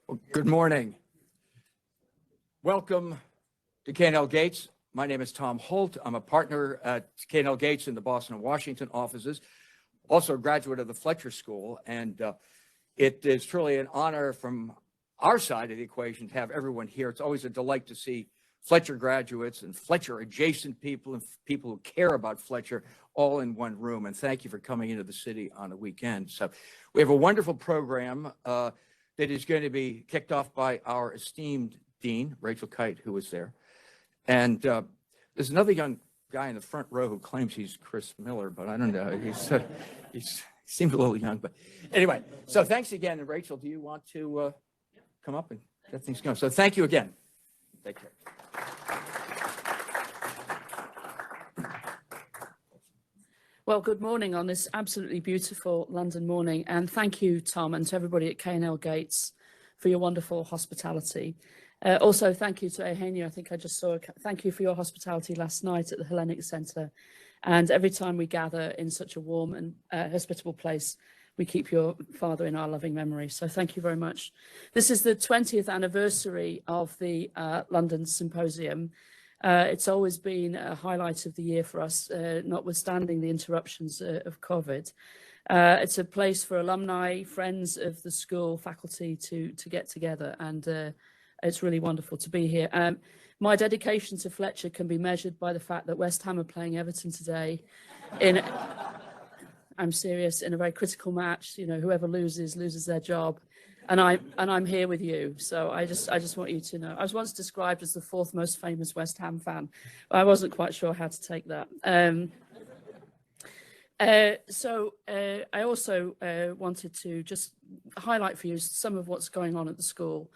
Well, good morning. Welcome to K&L Gates. My name is Tom Holt. I'm a partner at K&L Gates in the Boston and Washington offices, also a graduate of the Fletcher School. And it is truly an honor from our side of the equation to have everyone here. It's always a delight to see Fletcher graduates and Fletcher adjacent people and people who care about Fletcher all in one room. And thank you for coming into the city on the weekend. So we have a wonderful program that is going to be kicked off by our esteemed dean, Rachel Kyte, who was there. And there's another young guy in the front row who claims he's Chris Miller, but I don't know. He seems a little young, but anyway. So thanks again. And Rachel, do you want to come up and get things going? So thank you again. Take care. Well, good morning on this absolutely beautiful London morning, and thank you, Tom, and to everybody at K&L Gates for your wonderful hospitality. Also, thank you to Eugenio. I think I just saw thank you for your hospitality last night at the Hellenic Centre. And every time we gather in such a warm and hospitable place, we keep your father in our loving memory. So thank you very much. This is the 20th anniversary of the London Symposium. It's always been a highlight of the year for us, notwithstanding the interruptions of COVID. It's a place for alumni, friends of the school, faculty to get together, and it's really wonderful to be here. My dedication to Fletcher can be measured by the fact that West Ham are playing Everton today in, I'm serious, in a very critical match. You know, whoever loses their job. And I'm here with you. So I just want you to know. I was once described as the fourth most famous West Ham fan. I wasn't quite sure how to take that. I also wanted to just highlight for you some of what's going on at the school,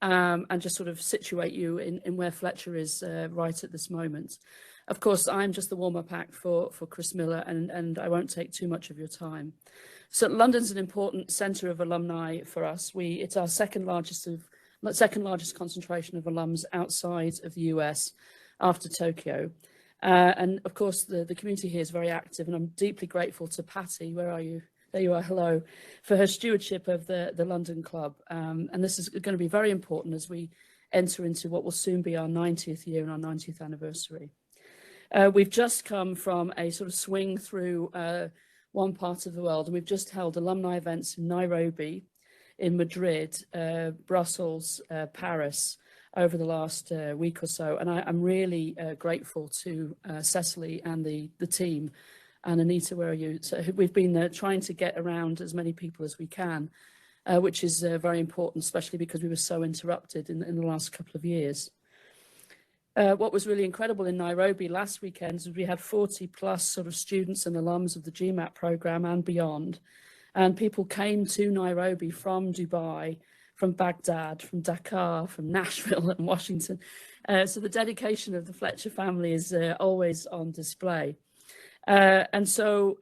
and just sort of situate you in where Fletcher is right at this moment. Of course, I'm just the warm-up act for Chris Miller, and I won't take too much of your time. So London's an important centre of alumni for us. It's our second largest concentration of alums outside of the US after Tokyo. And of course, the community here is very active, and I'm deeply grateful to Patty. Where are you? There you are, hello, for her stewardship of the London Club. And this is going to be very important as we enter into what will soon be our 90th year and our 90th anniversary. We've just come from a sort of swing through one part of the world, and we've just held alumni events in Nairobi, in Madrid, Brussels, Paris over the last week or so. And I'm really grateful to Cecily and the team. And Anita, where are you? So we've been trying to get around as many people as we can, which is very important, especially because we were so interrupted in the last couple of years. What was really incredible in Nairobi last weekend is we had 40 plus sort of students and alums of the GMAT program and beyond. And people came to Nairobi from Dubai, from Baghdad, from Dakar, from Nashville and Washington. So the dedication of the Fletcher family is always on display. And so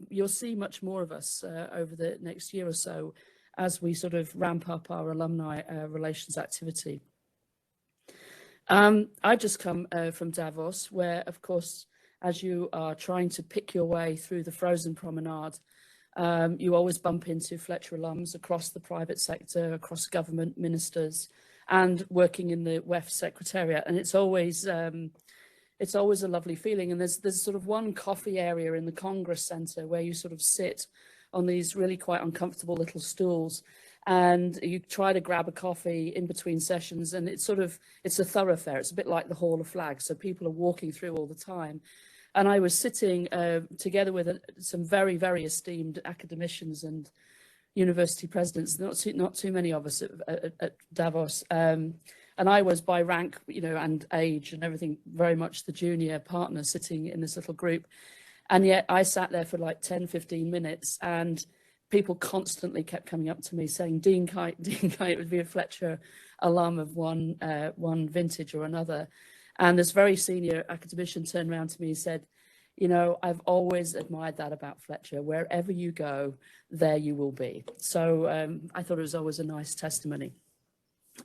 you'll see much more of us over the next year or so as we sort of ramp up our alumni relations activity. I've just come from Davos, where, of course, as you are trying to pick your way through the frozen promenade, you always bump into Fletcher alums across the private sector, across government, ministers, and working in the WEF Secretariat. And it's always a lovely feeling. And there's sort of one coffee area in the Congress Centre where you sort of sit on these really quite uncomfortable little stools, and you try to grab a coffee in between sessions, and it's a thoroughfare. It's a bit like the Hall of Flags, so people are walking through all the time. And I was sitting together with some very, very esteemed academicians and university presidents, not too many of us at Davos. And I was by rank, and age and everything, very much the junior partner sitting in this little group. And yet I sat there for like 10, 15 minutes, and people constantly kept coming up to me saying, Dean Kyte would be a Fletcher alum of one vintage or another. And this very senior academician turned around to me and said, I've always admired that about Fletcher. Wherever you go, there you will be. So I thought it was always a nice testimony.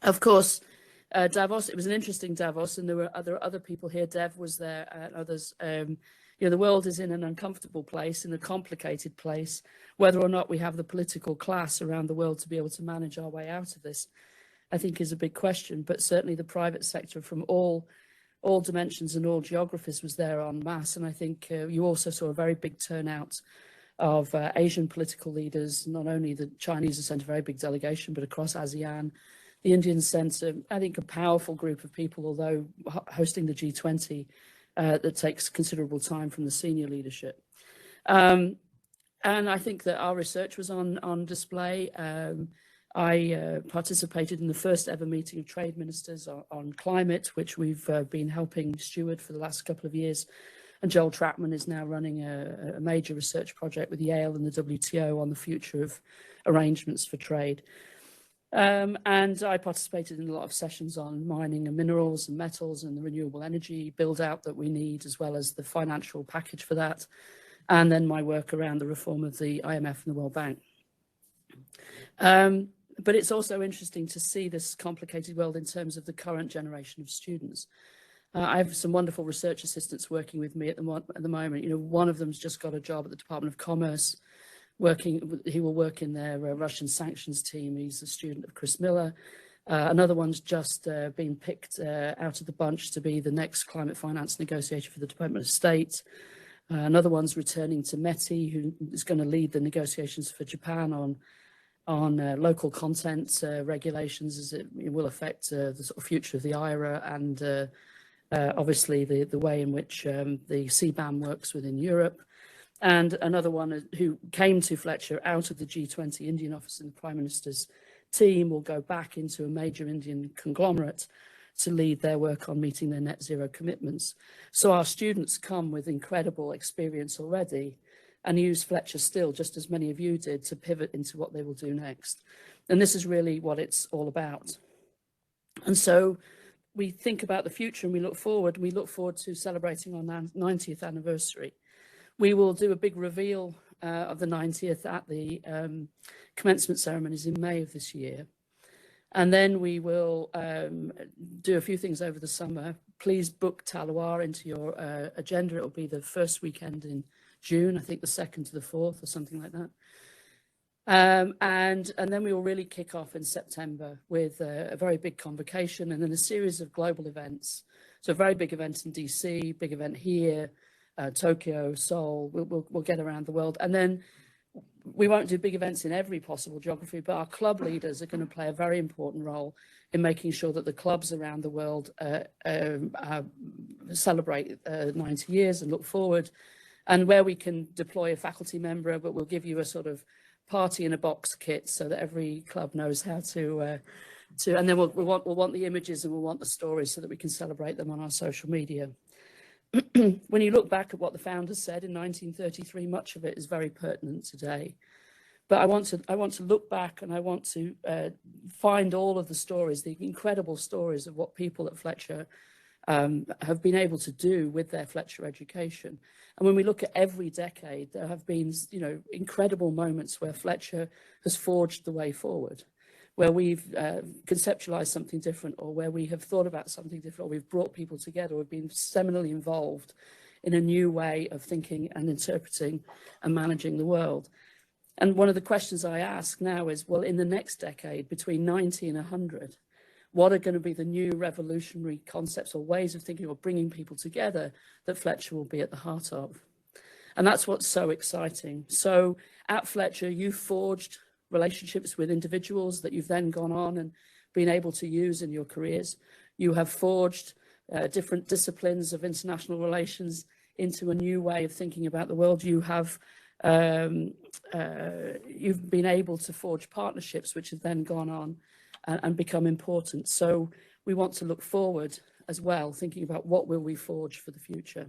Of course, Davos, it was an interesting Davos, and there were other people here. Dev was there and others. The world is in an uncomfortable place, in a complicated place, whether or not we have the political class around the world to be able to manage our way out of this I think is a big question, but certainly the private sector from all dimensions and all geographies was there en masse. And I think you also saw a very big turnout of Asian political leaders. Not only the Chinese sent a very big delegation, but across ASEAN, the Indians sent, I think, a powerful group of people, although hosting the G20, that takes considerable time from the senior leadership. And I think that our research was on display. I participated in the first ever meeting of trade ministers on climate, which we've been helping steward for the last couple of years. And Joel Trapman is now running a major research project with Yale and the WTO on the future of arrangements for trade. And I participated in a lot of sessions on mining and minerals and metals and the renewable energy build out that we need, as well as the financial package for that. And then my work around the reform of the IMF and the World Bank. But it's also interesting to see this complicated world in terms of the current generation of students. I have some wonderful research assistants working with me at the moment. You know, one of them's just got a job at the Department of Commerce, he will work in their Russian sanctions team. He's a student of Chris Miller. Another one's just been picked out of the bunch to be the next climate finance negotiator for the Department of State. Another one's returning to METI, who is going to lead the negotiations for Japan on local content regulations, as it will affect the sort of future of the IRA and obviously the way in which the CBAM works within Europe. And another one who came to Fletcher out of the G20 Indian office in the Prime Minister's team will go back into a major Indian conglomerate to lead their work on meeting their net zero commitments. So our students come with incredible experience already and use Fletcher still, just as many of you did, to pivot into what they will do next. And this is really what it's all about. And so we think about the future and we look forward to celebrating our 90th anniversary. We will do a big reveal of the 90th at the commencement ceremonies in May of this year. And then we will do a few things over the summer. Please book Talawar into your agenda. It will be the first weekend in June, I think the 2nd to the 4th or something like that. And then we will really kick off in September with a very big convocation and then a series of global events. So a very big event in DC, big event here, Tokyo, Seoul, we'll get around the world. And then we won't do big events in every possible geography, but our club leaders are going to play a very important role in making sure that the clubs around the world celebrate 90 years and look forward. And where we can deploy a faculty member, but we'll give you a sort of party in a box kit so that every club knows how to and then we'll want the images and we'll want the stories so that we can celebrate them on our social media. When you look back at what the founders said in 1933, much of it is very pertinent today. But I want to look back and I want to find all of the stories, the incredible stories of what people at Fletcher have been able to do with their Fletcher education. And when we look at every decade, there have been, you know, incredible moments where Fletcher has forged the way forward, where we've conceptualized something different, or where we have thought about something different, or we've brought people together, we've been seminally involved in a new way of thinking and interpreting and managing the world. And one of the questions I ask now is, well, in the next decade, between 90 and 100, what are going to be the new revolutionary concepts or ways of thinking or bringing people together that Fletcher will be at the heart of? And that's what's so exciting. So at Fletcher, you forged relationships with individuals that you've then gone on and been able to use in your careers. You have forged different disciplines of international relations into a new way of thinking about the world. You have you've been able to forge partnerships which have then gone on and become important. So we want to look forward as well, thinking about what will we forge for the future.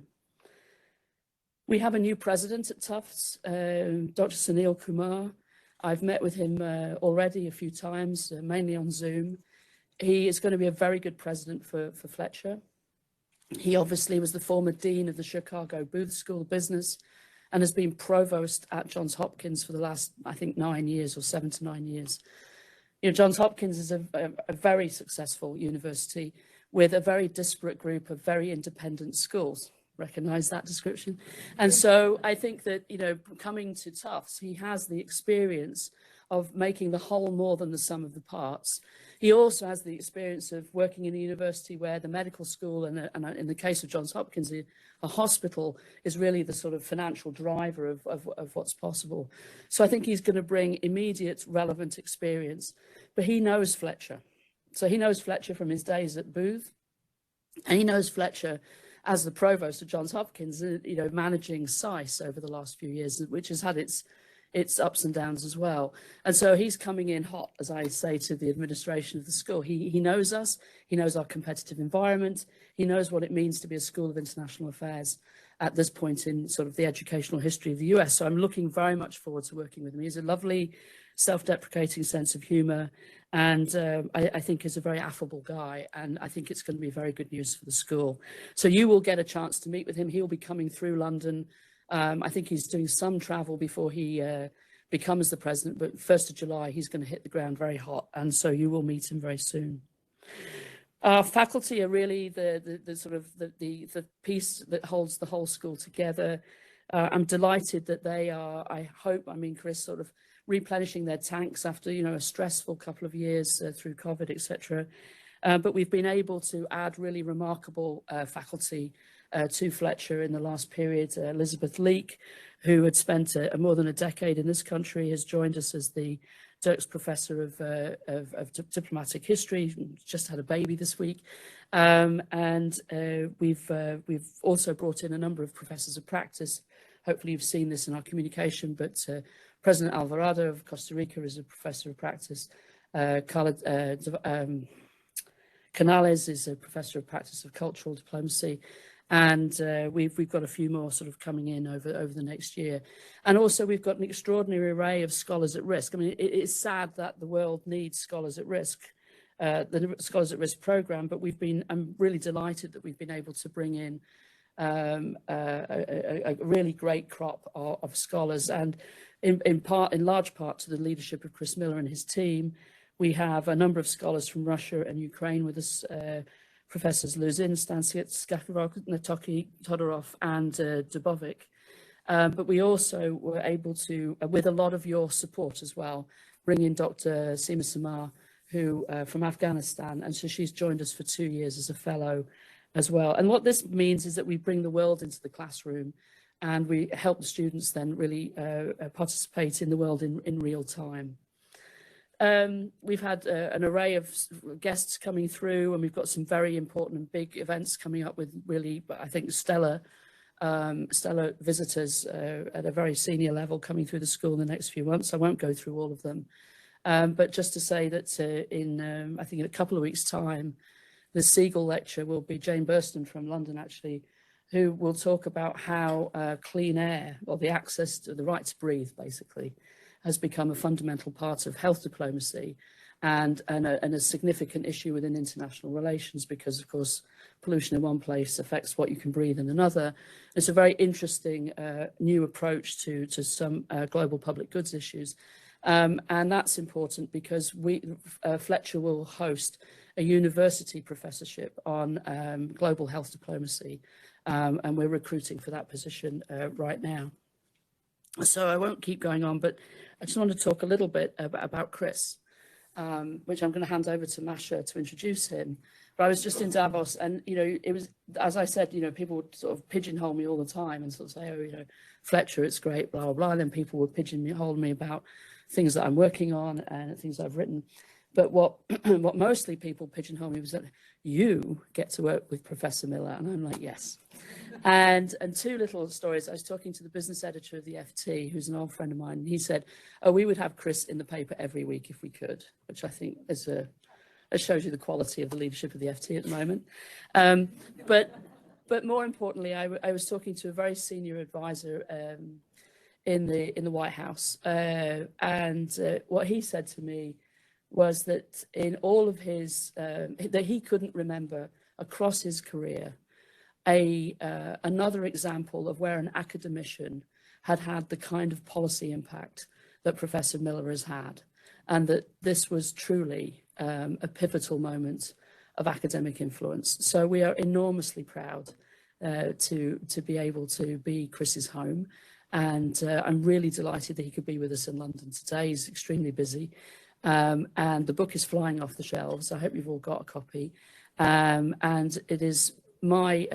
We have a new president at Tufts, Dr. Sunil Kumar. I've met with him already a few times, mainly on Zoom. He is going to be a very good president for Fletcher. He obviously was the former dean of the Chicago Booth School of Business and has been provost at Johns Hopkins for the last, I think, 9 years or 7 to 9 years. You know, Johns Hopkins is a very successful university with a very disparate group of very independent schools. Recognize that description. And so I think that, you know, coming to Tufts, he has the experience of making the whole more than the sum of the parts. He also has the experience of working in a university where the medical school and in the case of Johns Hopkins, a hospital is really the sort of financial driver of what's possible. So I think he's going to bring immediate relevant experience, but he knows Fletcher. So he knows Fletcher from his days at Booth, and he knows Fletcher as the provost of Johns Hopkins, managing SICE over the last few years, which has had its ups and downs as well. And so he's coming in hot, as I say, to the administration of the school. He knows us, he knows our competitive environment, he knows what it means to be a school of international affairs at this point in sort of the educational history of the US. So I'm looking very much forward to working with him. He's a lovely, self-deprecating sense of humor, and I think is a very affable guy, and I think it's going to be very good news for the school. So you will get a chance to meet with him. He'll be coming through London. I think he's doing some travel before he becomes the president, but 1st of July, he's going to hit the ground very hot, and so you will meet him very soon. Our faculty are really the piece that holds the whole school together. I'm delighted that they are, Chris, sort of replenishing their tanks after, a stressful couple of years through COVID, etc. But we've been able to add really remarkable faculty to Fletcher in the last period. Elizabeth Leake, who had spent more than a decade in this country, has joined us as the Dirks Professor of Diplomatic History. Just had a baby this week. We've also brought in a number of professors of practice. Hopefully you've seen this in our communication, but President Alvarado of Costa Rica is a professor of practice. Canales is a professor of practice of cultural diplomacy. And we've got a few more sort of coming in over the next year. And also we've got an extraordinary array of scholars at risk. I mean, it's sad that the world needs scholars at risk, the Scholars at Risk program, but I'm really delighted that we've been able to bring in a really great crop of scholars, and in large part to the leadership of Chris Miller and his team. We have a number of scholars from Russia and Ukraine with us, Professors Luzin, Stansiet, Skakarov, Natoki, Todorov, and Dubovic. But we also were able to, with a lot of your support as well, bring in Dr. Seema Samar, who from Afghanistan, and so she's joined us for 2 years as a fellow as well. And what this means is that we bring the world into the classroom, and we help the students then really participate in the world in real time. We've had an array of guests coming through, and we've got some very important and big events coming up with really, I think, stellar visitors at a very senior level coming through the school in the next few months. I won't go through all of them, but just to say that I think in a couple of weeks' time, the Siegel lecture will be Jane Burston from London, actually, who will talk about how clean air, or the access to the right to breathe, basically, has become a fundamental part of health diplomacy and a significant issue within international relations, because, of course, pollution in one place affects what you can breathe in another. It's a very interesting new approach to some global public goods issues. And that's important because Fletcher will host a university professorship on global health diplomacy, and we're recruiting for that position right now. So I won't keep going on, but I just want to talk a little bit about Chris, which I'm going to hand over to Masha to introduce him. But I was just in Davos, and, it was, as I said, people would sort of pigeonhole me all the time and sort of say, oh, Fletcher, it's great, blah, blah, blah. And then people would pigeonhole me about things that I'm working on and things I've written. But what mostly people pigeonhole me was that you get to work with Professor Miller. And I'm like, yes. And two little stories. I was talking to the business editor of the FT, who's an old friend of mine. And he said, oh, we would have Chris in the paper every week if we could, which I think it shows you the quality of the leadership of the FT at the moment. But more importantly, I was talking to a very senior advisor in the White House. And what he said to me was that in all of his, that he couldn't remember across his career another example of where an academician had the kind of policy impact that Professor Miller has had, and that this was truly a pivotal moment of academic influence. So we are enormously proud to be able to be Chris's home, And I'm really delighted that he could be with us in London today. He's extremely busy. And the book is flying off the shelves. I hope you've all got a copy. And it is my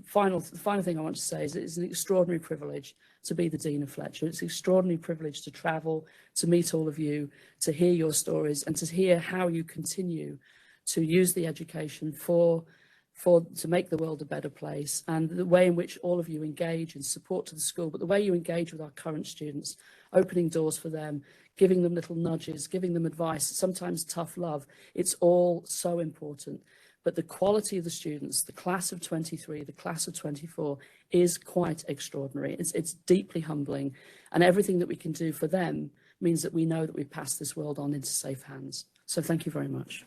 final thing I want to say is it's an extraordinary privilege to be the Dean of Fletcher. It's an extraordinary privilege to travel, to meet all of you, to hear your stories, and to hear how you continue to use the education to make the world a better place, and the way in which all of you engage in support to the school, but the way you engage with our current students, opening doors for them, giving them little nudges, giving them advice, sometimes tough love. It's all so important. But the quality of the students, the class of 23, the class of 24, is quite extraordinary. It's deeply humbling. And everything that we can do for them means that we know that we've passed this world on into safe hands. So thank you very much.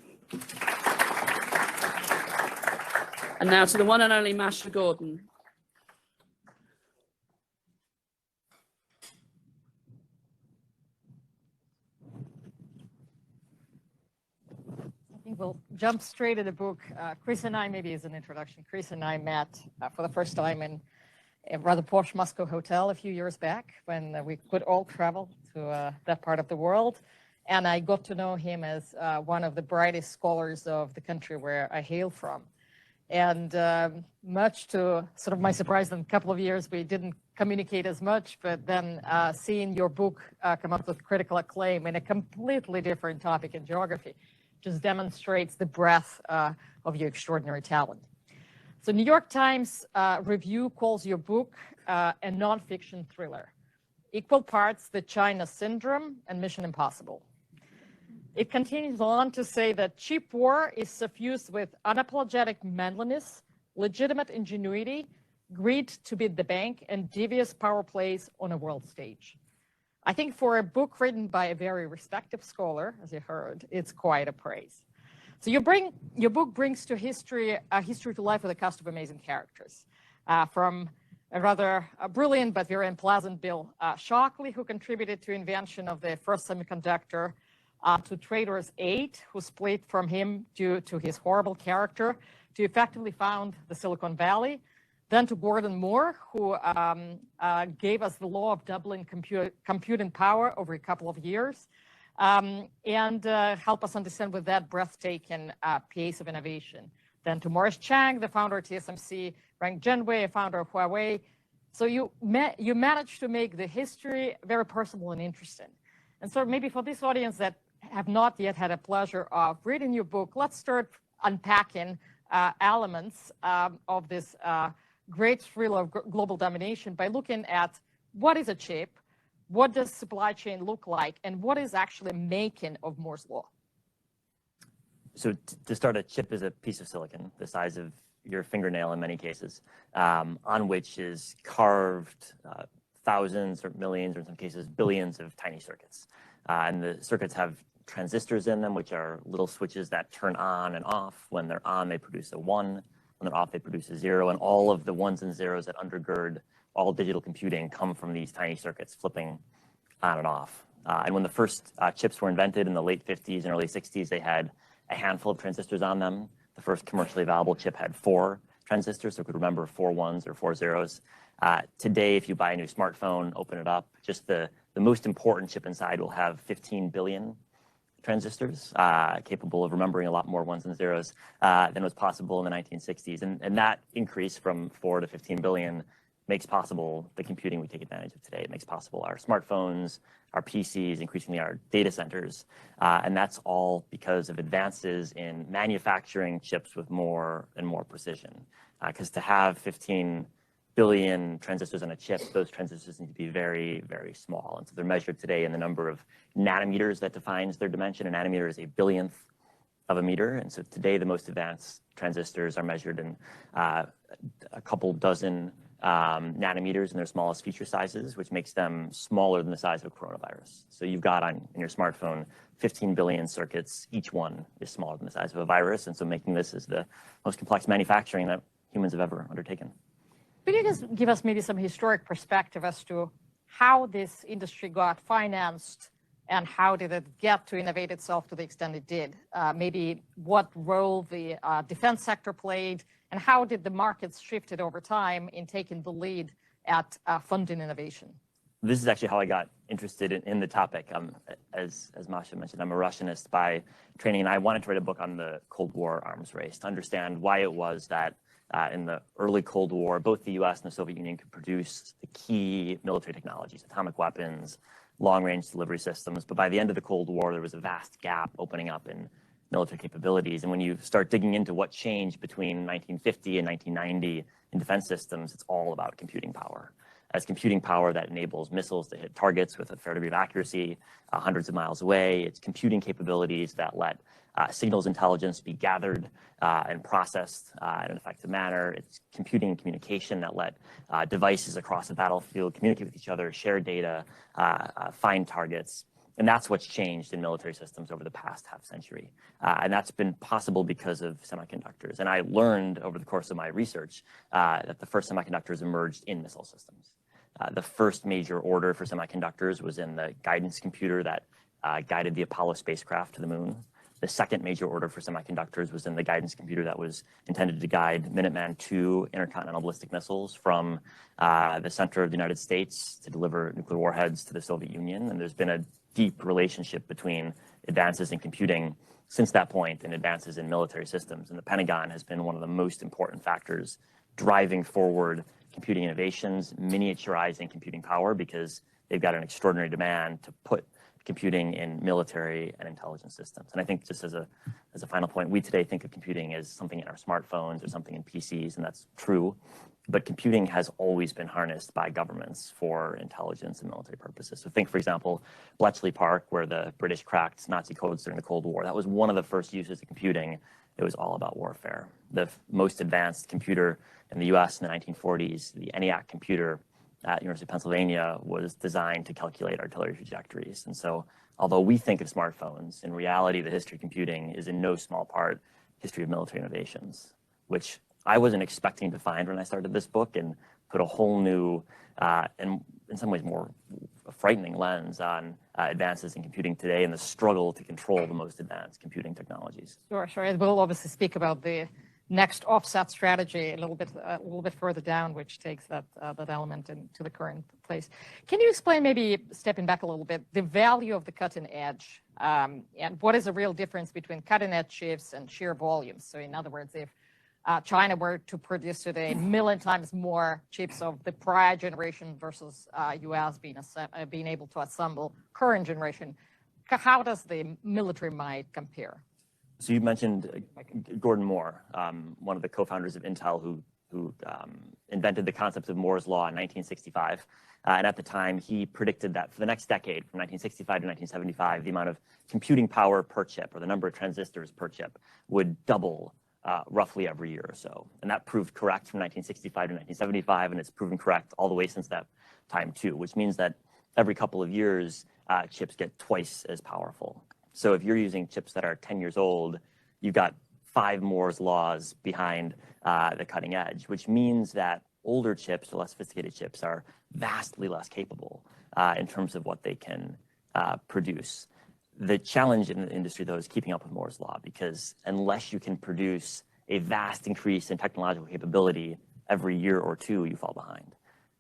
And now to the one and only Masha Gordon. I think we'll jump straight to the book. Chris and I, maybe as an introduction, Chris and I met for the first time in a rather posh Moscow hotel a few years back when we could all travel to that part of the world. And I got to know him as one of the brightest scholars of the country where I hail from. And much to sort of my surprise, in a couple of years, we didn't communicate as much, but then seeing your book come up with critical acclaim in a completely different topic in geography just demonstrates the breadth of your extraordinary talent. So New York Times review calls your book a nonfiction thriller, equal parts The China Syndrome and Mission Impossible. It continues on to say that cheap war is suffused with unapologetic manliness, legitimate ingenuity, greed to beat the bank, and devious power plays on a world stage. I think for a book written by a very respected scholar, as you heard, it's quite a praise. So your book brings to history to life with a cast of amazing characters, from a rather brilliant but very unpleasant Bill Shockley, who contributed to invention of the first semiconductor, to Trader's 8, who split from him due to his horrible character, to effectively found the Silicon Valley, then to Gordon Moore, who gave us the law of doubling computing power over a couple of years, and help us understand with that breathtaking pace of innovation. Then to Morris Chang, the founder of TSMC, Reng Jianwei, founder of Huawei. So you managed to make the history very personal and interesting. And so maybe for this audience that have not yet had a pleasure of reading your book, let's start unpacking elements of this great thriller of global domination by looking at what is a chip, what does supply chain look like, and what is actually making of Moore's Law? So to start, a chip is a piece of silicon the size of your fingernail in many cases, on which is carved thousands or millions, or in some cases billions of tiny circuits. And the circuits have transistors in them, which are little switches that turn on and off. When they're on, they produce a 1. When they're off, they produce a 0. And all of the ones and zeros that undergird all digital computing come from these tiny circuits flipping on and off. And when the first chips were invented in the late 50s and early 60s, they had a handful of transistors on them. The first commercially available chip had 4 transistors, so it could remember 4 1s or 4 zeros. Today, if you buy a new smartphone, open it up, just the most important chip inside will have 15 billion transistors, capable of remembering a lot more 1s and 0s than was possible in the 1960s. And that increase from 4 to 15 billion makes possible the computing we take advantage of today. It makes possible our smartphones, our PCs, increasingly our data centers. And that's all because of advances in manufacturing chips with more and more precision. Because to have 15 billion transistors on a chip, those transistors need to be very, very small. And so they're measured today in the number of nanometers that defines their dimension. A nanometer is a billionth of a meter. And so today, the most advanced transistors are measured in a couple dozen nanometers in their smallest feature sizes, which makes them smaller than the size of a coronavirus. So you've got in your smartphone 15 billion circuits. Each one is smaller than the size of a virus. And so making this is the most complex manufacturing that humans have ever undertaken. Could you just give us maybe some historic perspective as to how this industry got financed and how did it get to innovate itself to the extent it did? Maybe what role the defense sector played, and how did the markets shifted over time in taking the lead at funding innovation? this is actually how I got interested in the topic. As Masha mentioned, I'm a Russianist by training, and I wanted to write a book on the Cold War arms race to understand why it was that in the early Cold War, both the US and the Soviet Union could produce the key military technologies, atomic weapons, long-range delivery systems. But by the end of the Cold War, there was a vast gap opening up in military capabilities. And when you start digging into what changed between 1950 and 1990 in defense systems, it's all about computing power. As computing power that enables missiles to hit targets with a fair degree of accuracy hundreds of miles away. It's computing capabilities that let signals intelligence be gathered and processed in an effective manner. It's computing and communication that let devices across the battlefield communicate with each other, share data, find targets. And that's what's changed in military systems over the past half century. And that's been possible because of semiconductors. And I learned over the course of my research that the first semiconductors emerged in missile systems. The first major order for semiconductors was in the guidance computer that guided the Apollo spacecraft to the moon. The second major order for semiconductors was in the guidance computer that was intended to guide Minuteman II intercontinental ballistic missiles from the center of the United States to deliver nuclear warheads to the Soviet Union. And there's been a deep relationship between advances in computing since that point and advances in military systems. And the Pentagon has been one of the most important factors driving forward computing innovations, miniaturizing computing power, because they've got an extraordinary demand to put computing in military and intelligence systems. And I think just as a final point, we today think of computing as something in our smartphones or something in PCs, and that's true. But computing has always been harnessed by governments for intelligence and military purposes. So think, for example, Bletchley Park, where the British cracked Nazi codes during the Cold War. That was one of the first uses of computing. It was all about warfare. The most advanced computer in the US in the 1940s, the ENIAC computer at University of Pennsylvania, was designed to calculate artillery trajectories. And so although we think of smartphones, in reality, the history of computing is in no small part history of military innovations, which I wasn't expecting to find when I started this book, and put a whole new and in some ways more frightening lens on advances in computing today and the struggle to control the most advanced computing technologies. Sure. And we'll obviously speak about the next offset strategy a little bit further down, which takes that element into the current place. Can you explain, maybe stepping back a little bit, the value of the cutting edge, and what is the real difference between cutting edge chips and sheer volumes? So in other words, if China were to produce today 1 million times more chips of the prior generation versus US being able to assemble current generation, how does the military might compare? So you mentioned Gordon Moore, one of the co-founders of Intel, who invented the concept of Moore's Law in 1965. And at the time, he predicted that for the next decade, from 1965 to 1975, the amount of computing power per chip, or the number of transistors per chip, would double roughly every year or so. And that proved correct from 1965 to 1975, and it's proven correct all the way since that time too, which means that every couple of years, chips get twice as powerful. So if you're using chips that are 10 years old, you've got 5 Moore's laws behind the cutting edge, which means that older chips, or less sophisticated chips, are vastly less capable in terms of what they can produce. The challenge in the industry, though, is keeping up with Moore's law, because unless you can produce a vast increase in technological capability every year or two, you fall behind.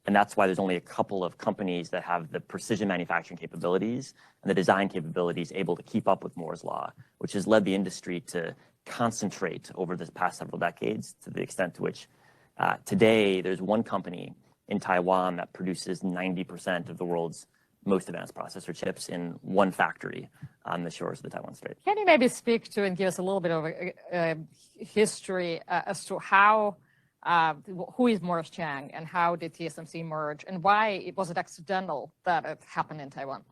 And that's why there's only a couple of companies that have the precision manufacturing capabilities and the design capabilities able to keep up with Moore's law, which has led the industry to concentrate over the past several decades, to the extent to which today there's one company in Taiwan that produces 90% of the world's most advanced processor chips in one factory on the shores of the Taiwan Strait. Can you maybe speak to and give us a little bit of a history as to how, who is Morris Chang and how did TSMC merge, and why was it accidental that it happened in Taiwan?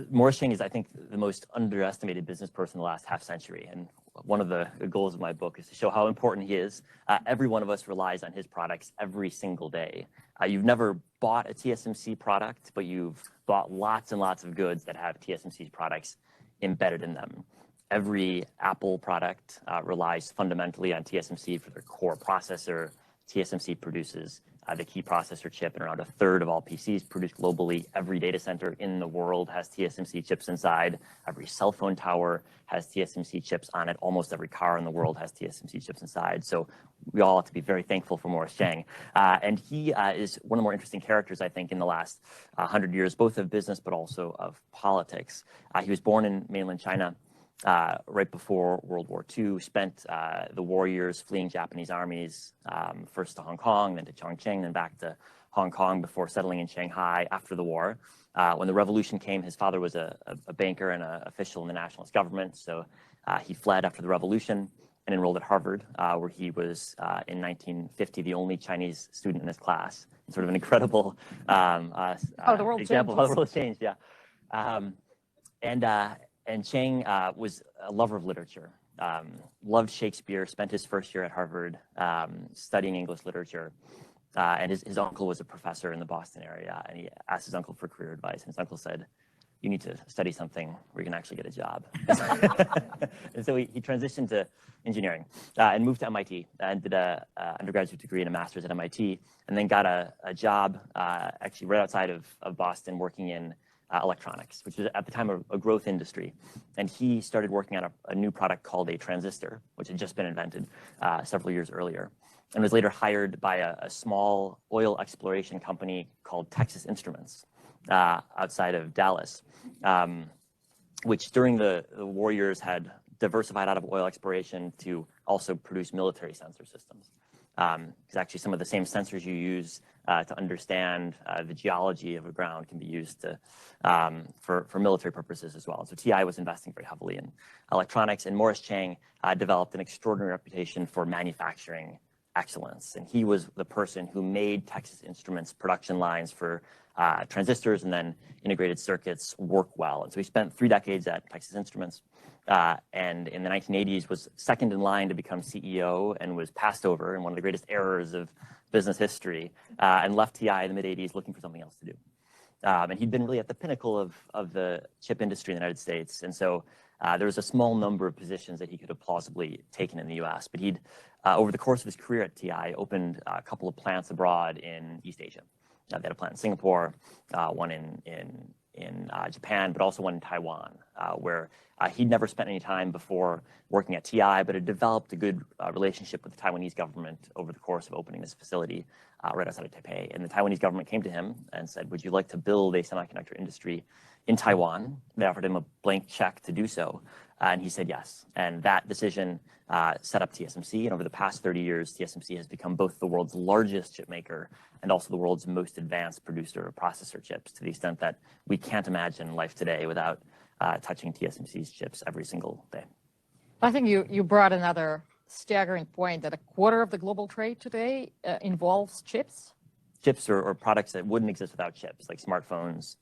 Morris Chang is, I think, the most underestimated business person in the last half century. And one of the goals of my book is to show how important he is. Every one of us relies on his products every single day. You've never bought a TSMC product, but you've bought lots and lots of goods that have TSMC products embedded in them. Every Apple product relies fundamentally on TSMC for their core processor. TSMC produces the key processor chip, and around a third of all PCs produced globally. Every data center in the world has TSMC chips inside. Every cell phone tower has TSMC chips on it. Almost every car in the world has TSMC chips inside. So we all have to be very thankful for Morris Chang. And he is one of the more interesting characters, I think, in the last 100 years, both of business but also of politics. He was born in mainland China right before World War II, spent the war years fleeing Japanese armies, first to Hong Kong, then to Chongqing, then back to Hong Kong before settling in Shanghai after the war. When the revolution came, his father was a banker and an official in the nationalist government, so he fled after the revolution and enrolled at Harvard, where he was, in 1950, the only Chinese student in his class. Sort of an incredible the world example of how the changes. world changed, yeah. And Chang was a lover of literature, loved Shakespeare, spent his first year at Harvard studying English literature. And his uncle was a professor in the Boston area, and he asked his uncle for career advice. And his uncle said, "You need to study something where you can actually get a job." And so he transitioned to engineering and moved to MIT and did an undergraduate degree and a master's at MIT, and then got a job actually right outside of Boston working in electronics, which was at the time a growth industry. And he started working on a new product called a transistor, which had just been invented several years earlier, and was later hired by a small oil exploration company called Texas Instruments outside of Dallas, which during the war years had diversified out of oil exploration to also produce military sensor systems. Because actually some of the same sensors you use to understand the geology of a ground can be used to, for military purposes as well. So TI was investing very heavily in electronics, and Morris Chang developed an extraordinary reputation for manufacturing excellence. And he was the person who made Texas Instruments production lines for transistors and then integrated circuits work well. And so he spent 3 decades at Texas Instruments, and in the 1980s was second in line to become CEO and was passed over in one of the greatest errors of business history, and left TI in the mid-80s looking for something else to do. And he'd been really at the pinnacle of the chip industry in the United States. And so there was a small number of positions that he could have plausibly taken in the US. But he'd, over the course of his career at TI, opened a couple of plants abroad in East Asia. They had a plant in Singapore, one in Japan, but also one in Taiwan, where he'd never spent any time before working at TI, but had developed a good relationship with the Taiwanese government over the course of opening this facility right outside of Taipei. And the Taiwanese government came to him and said, "Would you like to build a semiconductor industry in Taiwan?" They offered him a blank check to do so, and he said yes. And that decision set up TSMC, and over the past 30 years, TSMC has become both the world's largest chip maker and also the world's most advanced producer of processor chips, to the extent that we can't imagine life today without touching TSMC's chips every single day. I think you brought another staggering point that a quarter of the global trade today involves chips. Chips or products that wouldn't exist without chips, like smartphones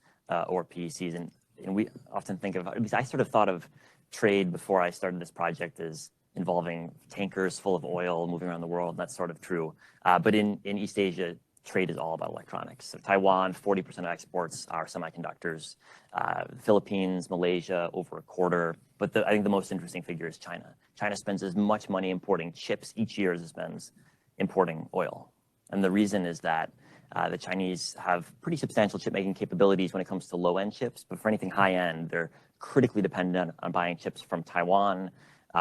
or PCs. And we often think of, at least I sort of thought of trade before I started this project as involving tankers full of oil moving around the world. And that's sort of true. But in East Asia, trade is all about electronics. So Taiwan, 40% of exports are semiconductors. Philippines, Malaysia, over a quarter. But I think the most interesting figure is China. China spends as much money importing chips each year as it spends importing oil. And the reason is that the Chinese have pretty substantial chip-making capabilities when it comes to low-end chips, but for anything high-end, they're critically dependent on buying chips from Taiwan,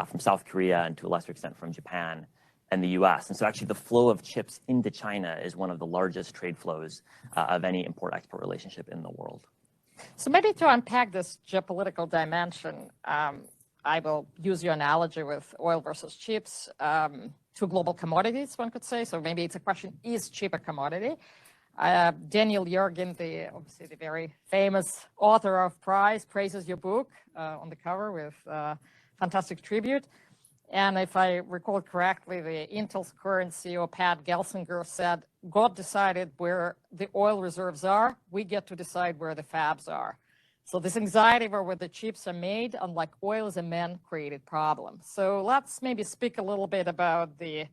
from South Korea, and to a lesser extent from Japan and the US. And so actually the flow of chips into China is one of the largest trade flows of any import-export relationship in the world. So maybe to unpack this geopolitical dimension, I will use your analogy with oil versus chips, two global commodities, one could say. So maybe it's a question, is chip a commodity? Daniel Yergin, obviously the very famous author of Price, praises your book on the cover with fantastic tribute. And if I recall correctly, the Intel's current CEO, Pat Gelsinger, said, God decided where the oil reserves are, we get to decide where the fabs are. So this anxiety over where the chips are made, unlike oil, is a man-created problem. So let's maybe speak a little bit about the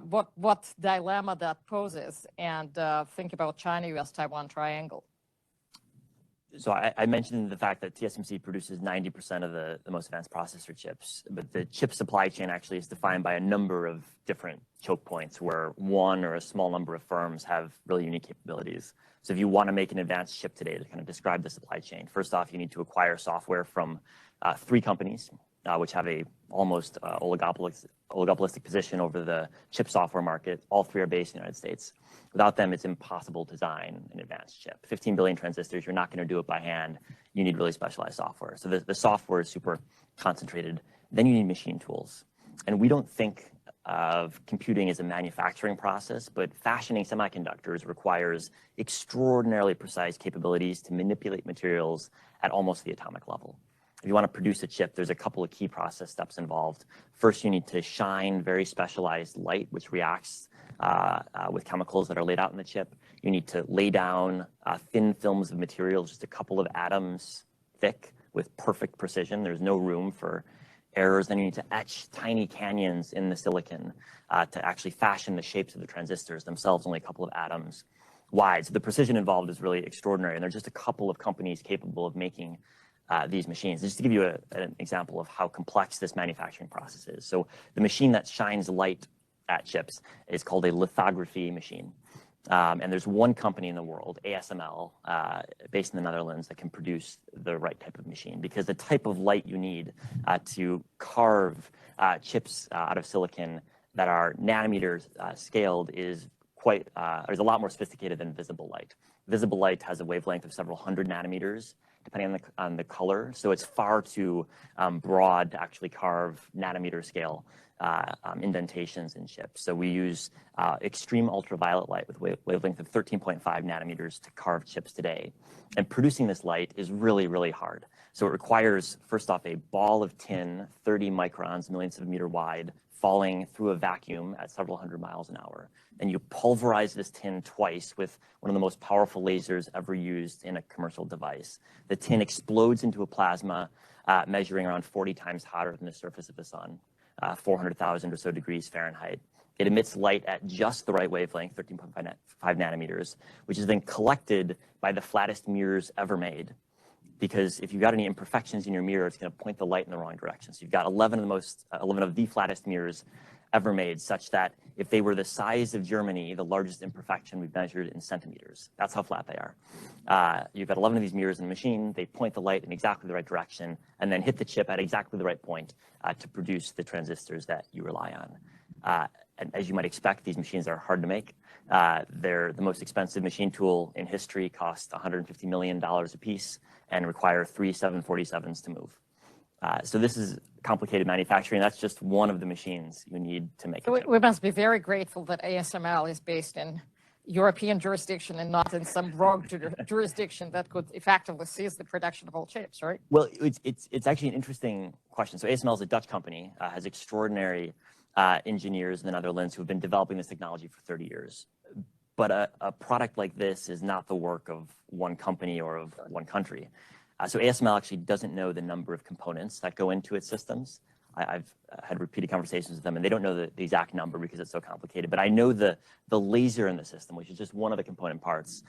what dilemma that poses, and think about China, US, Taiwan triangle. So I mentioned the fact that TSMC produces 90% of the most advanced processor chips, but the chip supply chain actually is defined by a number of different choke points where one or a small number of firms have really unique capabilities. So if you want to make an advanced chip today to kind of describe the supply chain, first off, you need to acquire software from 3 companies, which have a almost oligopolistic position over the chip software market. All 3 are based in the United States. Without them, it's impossible to design an advanced chip. 15 billion transistors, you're not going to do it by hand. You need really specialized software. So the software is super concentrated. Then you need machine tools. And we don't think of computing as a manufacturing process, but fashioning semiconductors requires extraordinarily precise capabilities to manipulate materials at almost the atomic level. If you want to produce a chip, there's a couple of key process steps involved. First, you need to shine very specialized light, which reacts with chemicals that are laid out in the chip. You need to lay down thin films of material, just a couple of atoms thick with perfect precision. There's no room for errors. Then you need to etch tiny canyons in the silicon to actually fashion the shapes of the transistors themselves, only a couple of atoms wide. So the precision involved is really extraordinary. And there's just a couple of companies capable of making these machines. Just to give you an example of how complex this manufacturing process is. So the machine that shines light at chips is called a lithography machine. And there's one company in the world, ASML, based in the Netherlands, that can produce the right type of machine, because the type of light you need to carve chips out of silicon that are nanometers scaled is is a lot more sophisticated than visible light. Visible light has a wavelength of several hundred nanometers, depending on the color. So it's far too broad to actually carve nanometer scale indentations in chips. So we use extreme ultraviolet light with wavelength of 13.5 nanometers to carve chips today. And producing this light is really, really hard. So it requires, first off, a ball of tin, 30 microns, millionths of a meter wide, falling through a vacuum at several hundred miles an hour. And you pulverize this tin twice with one of the most powerful lasers ever used in a commercial device. The tin explodes into a plasma measuring around 40 times hotter than the surface of the sun, 400,000 or so degrees Fahrenheit. It emits light at just the right wavelength, 13.5 nanometers, which is then collected by the flattest mirrors ever made. Because if you've got any imperfections in your mirror, it's going to point the light in the wrong direction. So you've got 11 of the flattest mirrors ever made, such that if they were the size of Germany, the largest imperfection we've measured in centimeters. That's how flat they are. You've got 11 of these mirrors in the machine. They point the light in exactly the right direction and then hit the chip at exactly the right point to produce the transistors that you rely on. And as you might expect, these machines are hard to make. They're the most expensive machine tool in history, cost $150 million a piece, and require 3 747s to move. So this is complicated manufacturing. That's just one of the machines you need to make a chip. We must be very grateful that ASML is based in European jurisdiction and not in some rogue jurisdiction that could effectively seize the production of all chips, right? Well, it's actually an interesting question. So ASML is a Dutch company, has extraordinary engineers in the Netherlands who have been developing this technology for 30 years. But a product like this is not the work of one company or of one country. So ASML actually doesn't know the number of components that go into its systems. I've had repeated conversations with them, and they don't know the exact number because it's so complicated. But I know the laser in the system, which is just one of the component parts,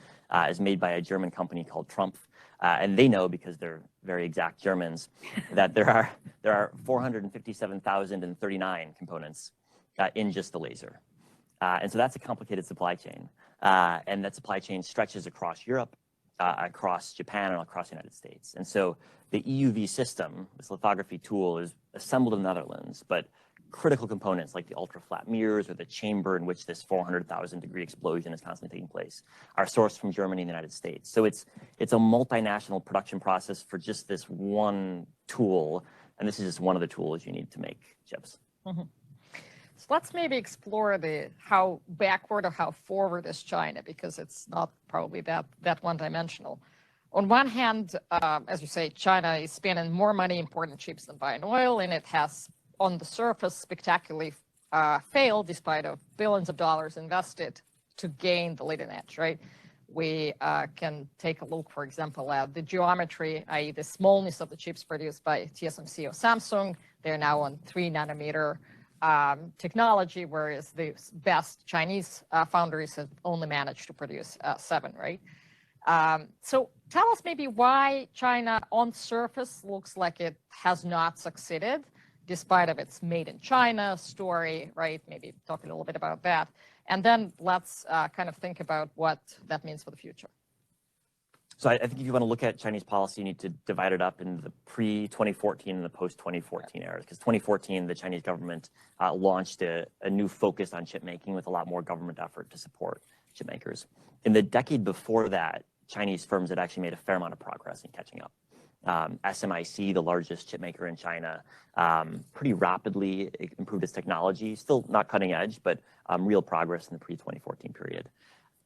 is made by a German company called Trumpf. And they know, because they're very exact Germans, that there are 457,039 components in just the laser. And so that's a complicated supply chain. And that supply chain stretches across Europe, across Japan, and across the United States. And so the EUV system, this lithography tool, is assembled in the Netherlands, but critical components like the ultra-flat mirrors or the chamber in which this 400,000 degree explosion is constantly taking place are sourced from Germany and the United States. So it's a multinational production process for just this one tool, and this is just one of the tools you need to make chips. Mm-hmm. So let's maybe explore how backward or how forward is China, because it's not probably that one-dimensional. On one hand, as you say, China is spending more money importing chips than buying oil, and it has, on the surface, spectacularly failed despite of billions of dollars invested to gain the leading edge, right? We can take a look, for example, at the geometry, i.e. the smallness of the chips produced by TSMC or Samsung. They're now on 3 nanometer technology, whereas the best Chinese foundries have only managed to produce 7, right? So tell us maybe why China on surface looks like it has not succeeded despite of its made in China story, right? Maybe talk a little bit about that. And then let's kind of think about what that means for the future. So I think if you want to look at Chinese policy, you need to divide it up into the pre-2014 and the post-2014 eras. Because 2014, the Chinese government launched a new focus on chip making with a lot more government effort to support chip makers. In the decade before that, Chinese firms had actually made a fair amount of progress in catching up. SMIC, the largest chip maker in China, pretty rapidly improved its technology, still not cutting edge, but real progress in the pre-2014 period.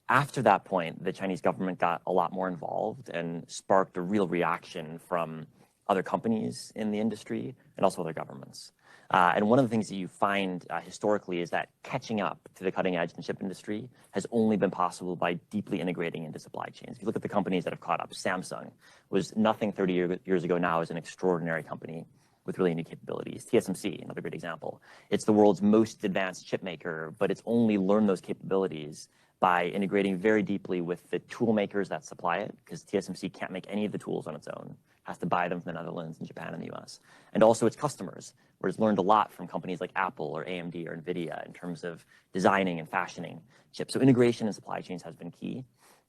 After that point, the Chinese government got a lot more involved and sparked a real reaction from other companies in the industry and also other governments. And one of the things that you find historically is that catching up to the cutting edge in the chip industry has only been possible by deeply integrating into supply chains. If you look at the companies that have caught up, Samsung was nothing 30 years ago, now is an extraordinary company with really unique capabilities. TSMC, another great example. It's the world's most advanced chip maker, but it's only learned those capabilities by integrating very deeply with the tool makers that supply it, because TSMC can't make any of the tools on its own, has to buy them from the Netherlands and Japan and the US. And also its customers, where it's learned a lot from companies like Apple or AMD or NVIDIA in terms of designing and fashioning chips. So integration in supply chains has been key.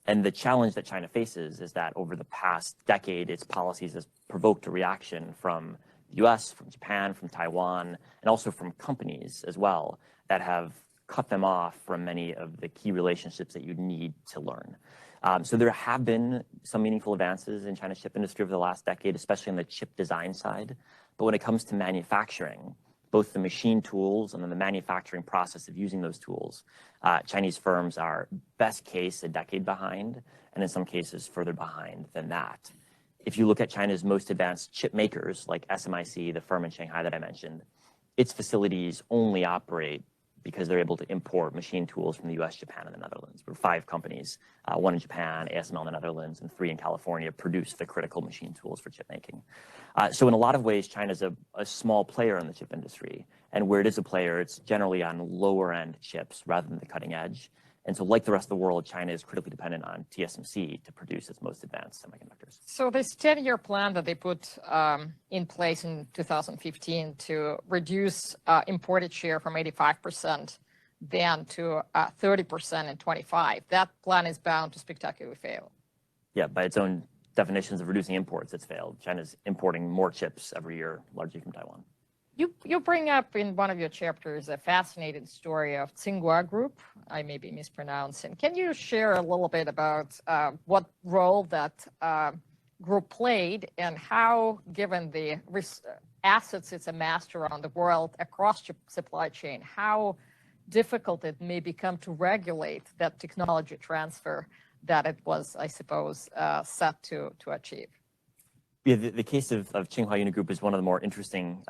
And the challenge that China faces is that over the past decade, its policies has provoked a reaction from the US, from Japan, from Taiwan, and also from companies as well that have cut them off from many of the key relationships that you need to learn. So there have been some meaningful advances in China's chip industry over the last decade, especially on the chip design side. But when it comes to manufacturing, both the machine tools and then the manufacturing process of using those tools, Chinese firms are best case a decade behind, and in some cases further behind than that. If you look at China's most advanced chip makers, like SMIC, the firm in Shanghai that I mentioned, its facilities only operate because they're able to import machine tools from the US, Japan, and the Netherlands. We're 5 companies, 1 in Japan, ASML in the Netherlands, and 3 in California, produce the critical machine tools for chip making. So in a lot of ways, China's a small player in the chip industry. And where it is a player, it's generally on lower end chips rather than the cutting edge. And so like the rest of the world, China is critically dependent on TSMC to produce its most advanced semiconductors. So this 10-year plan that they put in place in 2015 to reduce imported share from 85% then to 30% in 25, that plan is bound to spectacularly fail. Yeah, by its own definitions of reducing imports, it's failed. China's importing more chips every year, largely from Taiwan. You bring up in one of your chapters a fascinating story of Tsinghua Group. I may be mispronouncing. Can you share a little bit about what role that group played and how, given the assets it's amassed around the world across the supply chain, how difficult it may become to regulate that technology transfer that it was, I suppose, set to achieve? Yeah, the case of Tsinghua Unigroup is one of the more interesting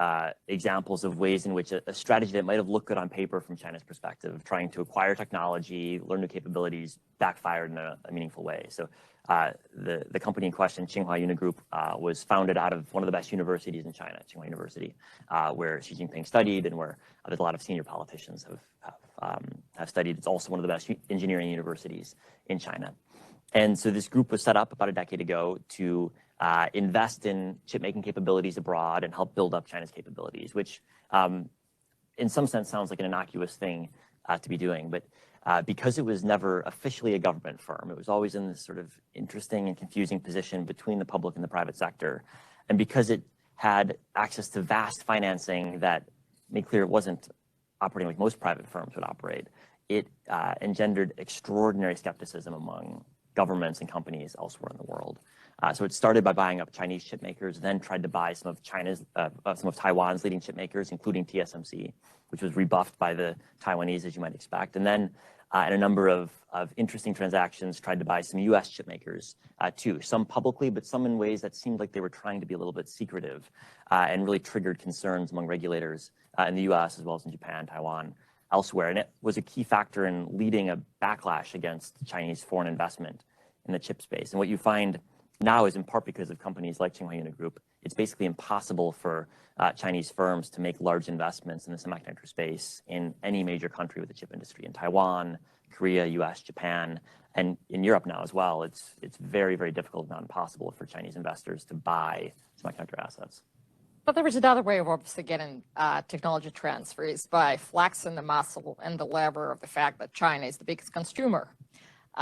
examples of ways in which a strategy that might have looked good on paper from China's perspective, trying to acquire technology, learn new capabilities, backfired in a meaningful way. So the company in question, Tsinghua Unigroup, was founded out of one of the best universities in China, Tsinghua University, where Xi Jinping studied and where there's a lot of senior politicians have studied. It's also one of the best engineering universities in China. And so this group was set up about a decade ago to invest in chip-making capabilities abroad and help build up China's capabilities, which in some sense sounds like an innocuous thing to be doing. But because it was never officially a government firm, it was always in this sort of interesting and confusing position between the public and the private sector. And because it had access to vast financing that made clear it wasn't operating like most private firms would operate, it engendered extraordinary skepticism among governments and companies elsewhere in the world. So it started by buying up Chinese chip makers, then tried to buy some of Taiwan's leading chip makers, including TSMC, which was rebuffed by the Taiwanese, as you might expect. And then in a number of interesting transactions, tried to buy some US chip makers too, some publicly, but some in ways that seemed like they were trying to be a little bit secretive and really triggered concerns among regulators in the US as well as in Japan, Taiwan, elsewhere. And it was a key factor in leading a backlash against Chinese foreign investment in the chip space. And what you find now is in part because of companies like Tsinghua Unit Group. It's basically impossible for Chinese firms to make large investments in the semiconductor space in any major country with a chip industry. In Taiwan, Korea, US, Japan, and in Europe now as well, it's very, very difficult, not impossible for Chinese investors to buy semiconductor assets. But there is another way of obviously getting technology transfer is by flexing the muscle and the lever of the fact that China is the biggest consumer.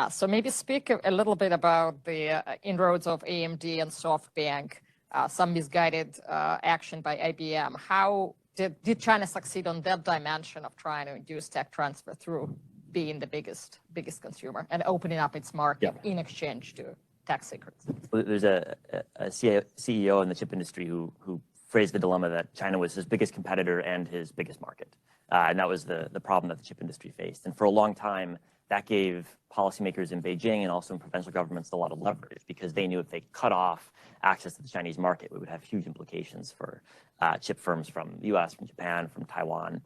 So maybe speak a little bit about the inroads of AMD and SoftBank, some misguided action by IBM. How did China succeed on that dimension of trying to induce tech transfer through being the biggest consumer and opening up its market in exchange to tech secrets? There's a CEO in the chip industry who phrased the dilemma that China was his biggest competitor and his biggest market. And that was the problem that the chip industry faced. And for a long time, that gave policymakers in Beijing and also in provincial governments a lot of leverage because they knew if they cut off access to the Chinese market, it would have huge implications for chip firms from the US, from Japan, from Taiwan,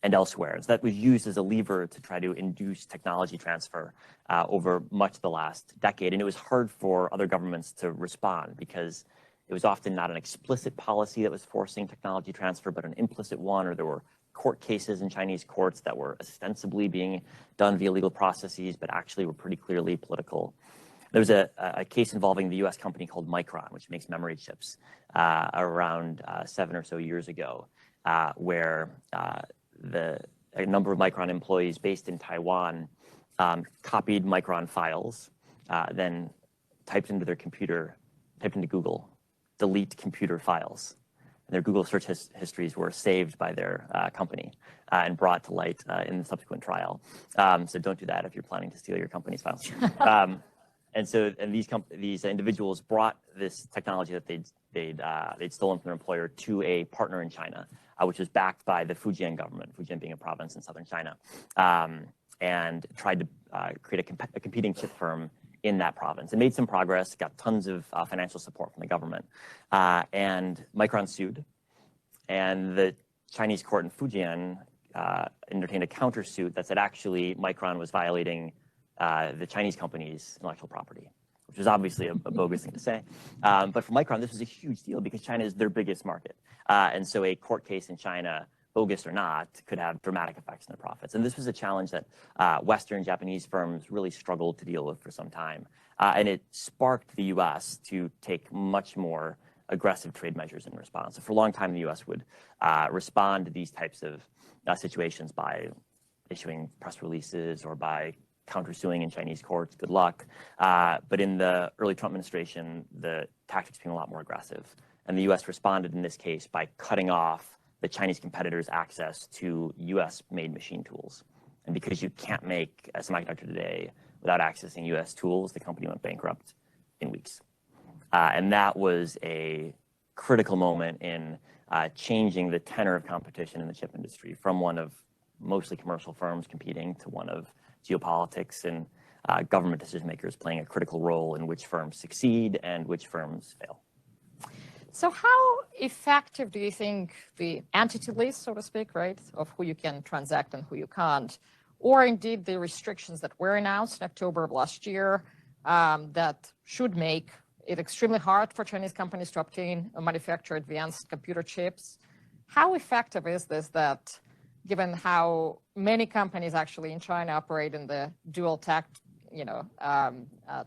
and elsewhere. So that was used as a lever to try to induce technology transfer over much of the last decade. And it was hard for other governments to respond because it was often not an explicit policy that was forcing technology transfer, but an implicit one, or there were court cases in Chinese courts that were ostensibly being done via legal processes, but actually were pretty clearly political. There was a case involving the US company called Micron, which makes memory chips, around 7 or so years ago, where a number of Micron employees based in Taiwan copied Micron files, then typed into their computer, typed into Google, delete computer files. And their Google search histories were saved by their company and brought to light in the subsequent trial. So don't do that if you're planning to steal your company's files. And these individuals brought this technology that they'd stolen from their employer to a partner in China, which was backed by the Fujian government, Fujian being a province in southern China, and tried to create a competing chip firm in that province and made some progress, got tons of financial support from the government. And Micron sued, and the Chinese court in Fujian entertained a countersuit that said actually Micron was violating the Chinese company's intellectual property, which was obviously a bogus thing to say. But for Micron, this was a huge deal because China is their biggest market. And so a court case in China, bogus or not, could have dramatic effects on their profits. And this was a challenge that Western Japanese firms really struggled to deal with for some time. And it sparked the US to take much more aggressive trade measures in response. So for a long time, the US would respond to these types of situations by issuing press releases or by countersuing in Chinese courts. Good luck. But in the early Trump administration, the tactics became a lot more aggressive. And the US responded in this case by cutting off the Chinese competitors' access to US-made machine tools. And because you can't make a semiconductor today without accessing US tools, the company went bankrupt in weeks. And that was a critical moment in changing the tenor of competition in the chip industry from one of mostly commercial firms competing to one of geopolitics and government decision makers playing a critical role in which firms succeed and which firms fail. So how effective do you think the entity list, so to speak, right, of who you can transact and who you can't, or indeed the restrictions that were announced in October of last year that should make it extremely hard for Chinese companies to obtain or manufacture advanced computer chips? How effective is this that, given how many companies actually in China operate in the dual tech,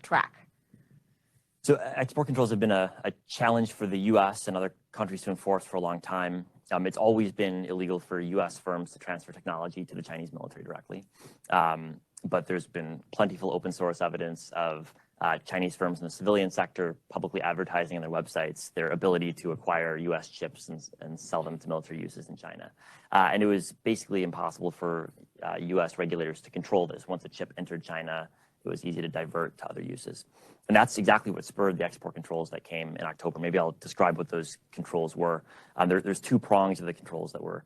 track? So export controls have been a challenge for the US and other countries to enforce for a long time. It's always been illegal for US firms to transfer technology to the Chinese military directly. But there's been plentiful open source evidence of Chinese firms in the civilian sector publicly advertising on their websites their ability to acquire US chips and sell them to military uses in China. And it was basically impossible for US regulators to control this. Once a chip entered China, it was easy to divert to other uses. And that's exactly what spurred the export controls that came in October. Maybe I'll describe what those controls were. There's two prongs of the controls that were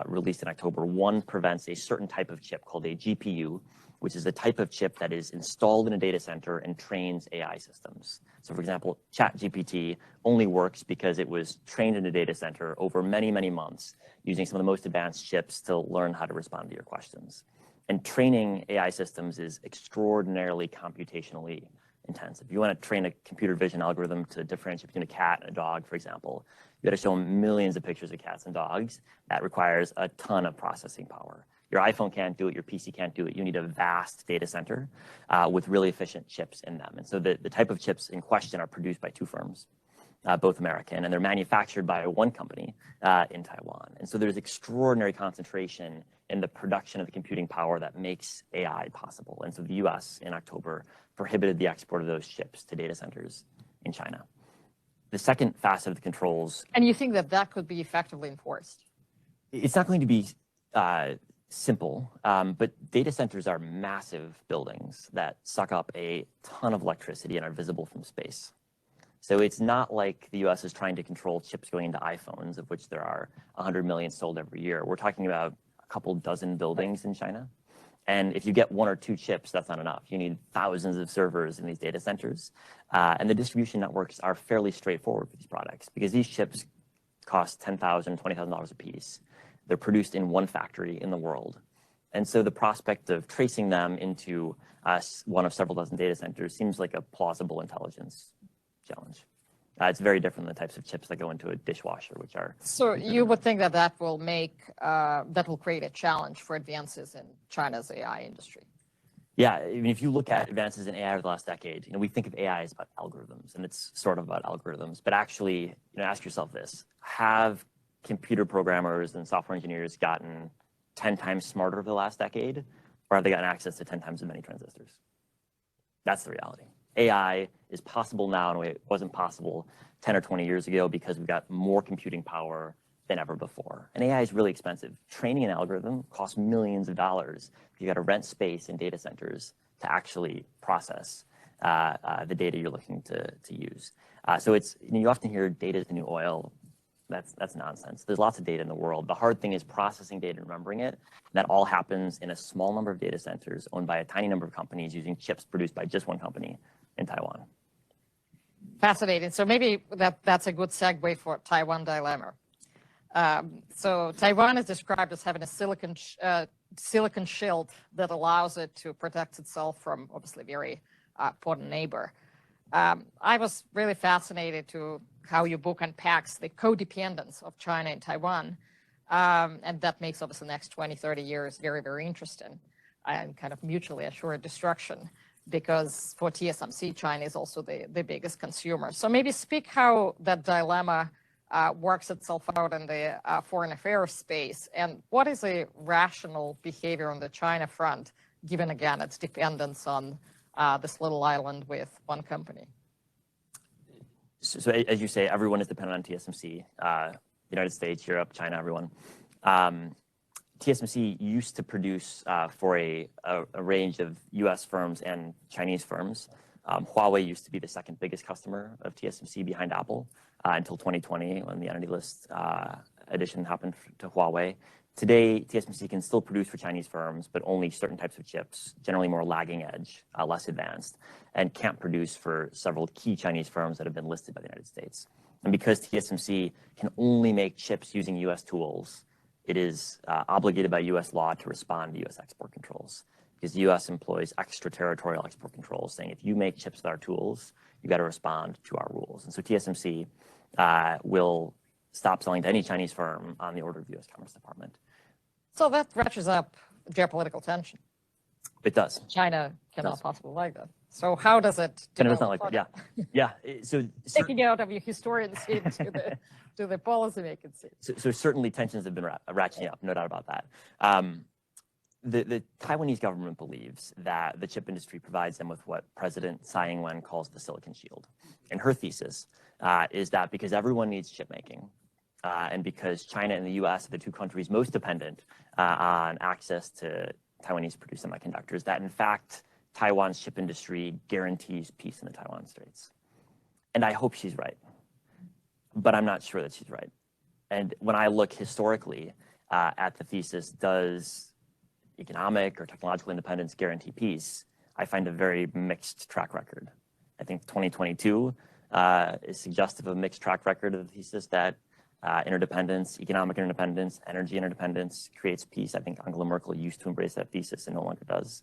released in October. One prevents a certain type of chip called a GPU, which is a type of chip that is installed in a data center and trains AI systems. So for example, ChatGPT only works because it was trained in a data center over many, many months using some of the most advanced chips to learn how to respond to your questions. And training AI systems is extraordinarily computationally intensive. If you want to train a computer vision algorithm to differentiate between a cat and a dog, for example, you got to show them millions of pictures of cats and dogs. That requires a ton of processing power. Your iPhone can't do it, your PC can't do it. You need a vast data center with really efficient chips in them. And so the type of chips in question are produced by two firms, both American, and they're manufactured by one company in Taiwan. And so there's extraordinary concentration in the production of the computing power that makes AI possible. And so the US in October prohibited the export of those chips to data centers in China. The second facet of the controls. And you think that that could be effectively enforced? It's not going to be simple, but data centers are massive buildings that suck up a ton of electricity and are visible from space. So it's not like the US is trying to control chips going into iPhones, of which there are 100 million sold every year. We're talking about a couple dozen buildings in China. And if you get one or two chips, that's not enough. You need thousands of servers in these data centers. And the distribution networks are fairly straightforward for these products because these chips cost $10,000, $20,000 a piece. They're produced in one factory in the world. And so the prospect of tracing them into one of several dozen data centers seems like a plausible intelligence challenge. It's very different than the types of chips that go into a dishwasher, which are. So you would think that that will create a challenge for advances in China's AI industry? Yeah, I mean, if you look at advances in AI over the last decade, we think of AI as about algorithms, and it's sort of about algorithms. But actually, ask yourself this: have computer programmers and software engineers gotten 10 times smarter over the last decade, or have they gotten access to 10 times as many transistors? That's the reality. AI is possible now in a way it wasn't possible 10 or 20 years ago because we've got more computing power than ever before. And AI is really expensive. Training an algorithm costs millions of dollars. You got to rent space in data centers to actually process the data you're looking to use. So it's, you often hear data is the new oil. That's nonsense. There's lots of data in the world. The hard thing is processing data and remembering it. That all happens in a small number of data centers owned by a tiny number of companies using chips produced by just one company in Taiwan. Fascinating. So maybe that's a good segue for Taiwan dilemma. So Taiwan is described as having a silicon shield that allows it to protect itself from obviously very important neighbor. I was really fascinated to how your book unpacks the codependence of China and Taiwan. And that makes obviously the next 20, 30 years very, very interesting and kind of mutually assured destruction because for TSMC, China is also the biggest consumer. So maybe speak how that dilemma works itself out in the foreign affairs space and what is a rational behavior on the China front, given again, its dependence on this little island with one company. So as you say, everyone is dependent on TSMC, United States, Europe, China, everyone. TSMC used to produce for a range of US firms and Chinese firms. Huawei used to be the second biggest customer of TSMC behind Apple until 2020 when the Entity List addition happened to Huawei. Today, TSMC can still produce for Chinese firms, but only certain types of chips, generally more lagging edge, less advanced, and can't produce for several key Chinese firms that have been listed by the United States. And because TSMC can only make chips using US tools, it is obligated by US law to respond to US export controls. Because the US employs extraterritorial export controls saying if you make chips with our tools, you got to respond to our rules. And so TSMC will stop selling to any Chinese firm on the order of the US Commerce Department. So that ratchets up geopolitical tension. It does. China cannot possibly like that. So how does it? China does not like that. Yeah. So taking it out of your historian seat to the policymaking seat. So certainly tensions have been ratcheting up, no doubt about that. The Taiwanese government believes that the chip industry provides them with what President Tsai Ing-wen calls the silicon shield. And her thesis is that because everyone needs chip making, and because China and the US are the two countries most dependent on access to Taiwanese produced semiconductors, that in fact, Taiwan's chip industry guarantees peace in the Taiwan Straits. And I hope she's right, but I'm not sure that she's right. And when I look historically at the thesis, does economic or technological independence guarantee peace? I find a very mixed track record. I think 2022 is suggestive of a mixed track record of the thesis that interdependence, economic interdependence, energy interdependence creates peace. I think Angela Merkel used to embrace that thesis and no longer does.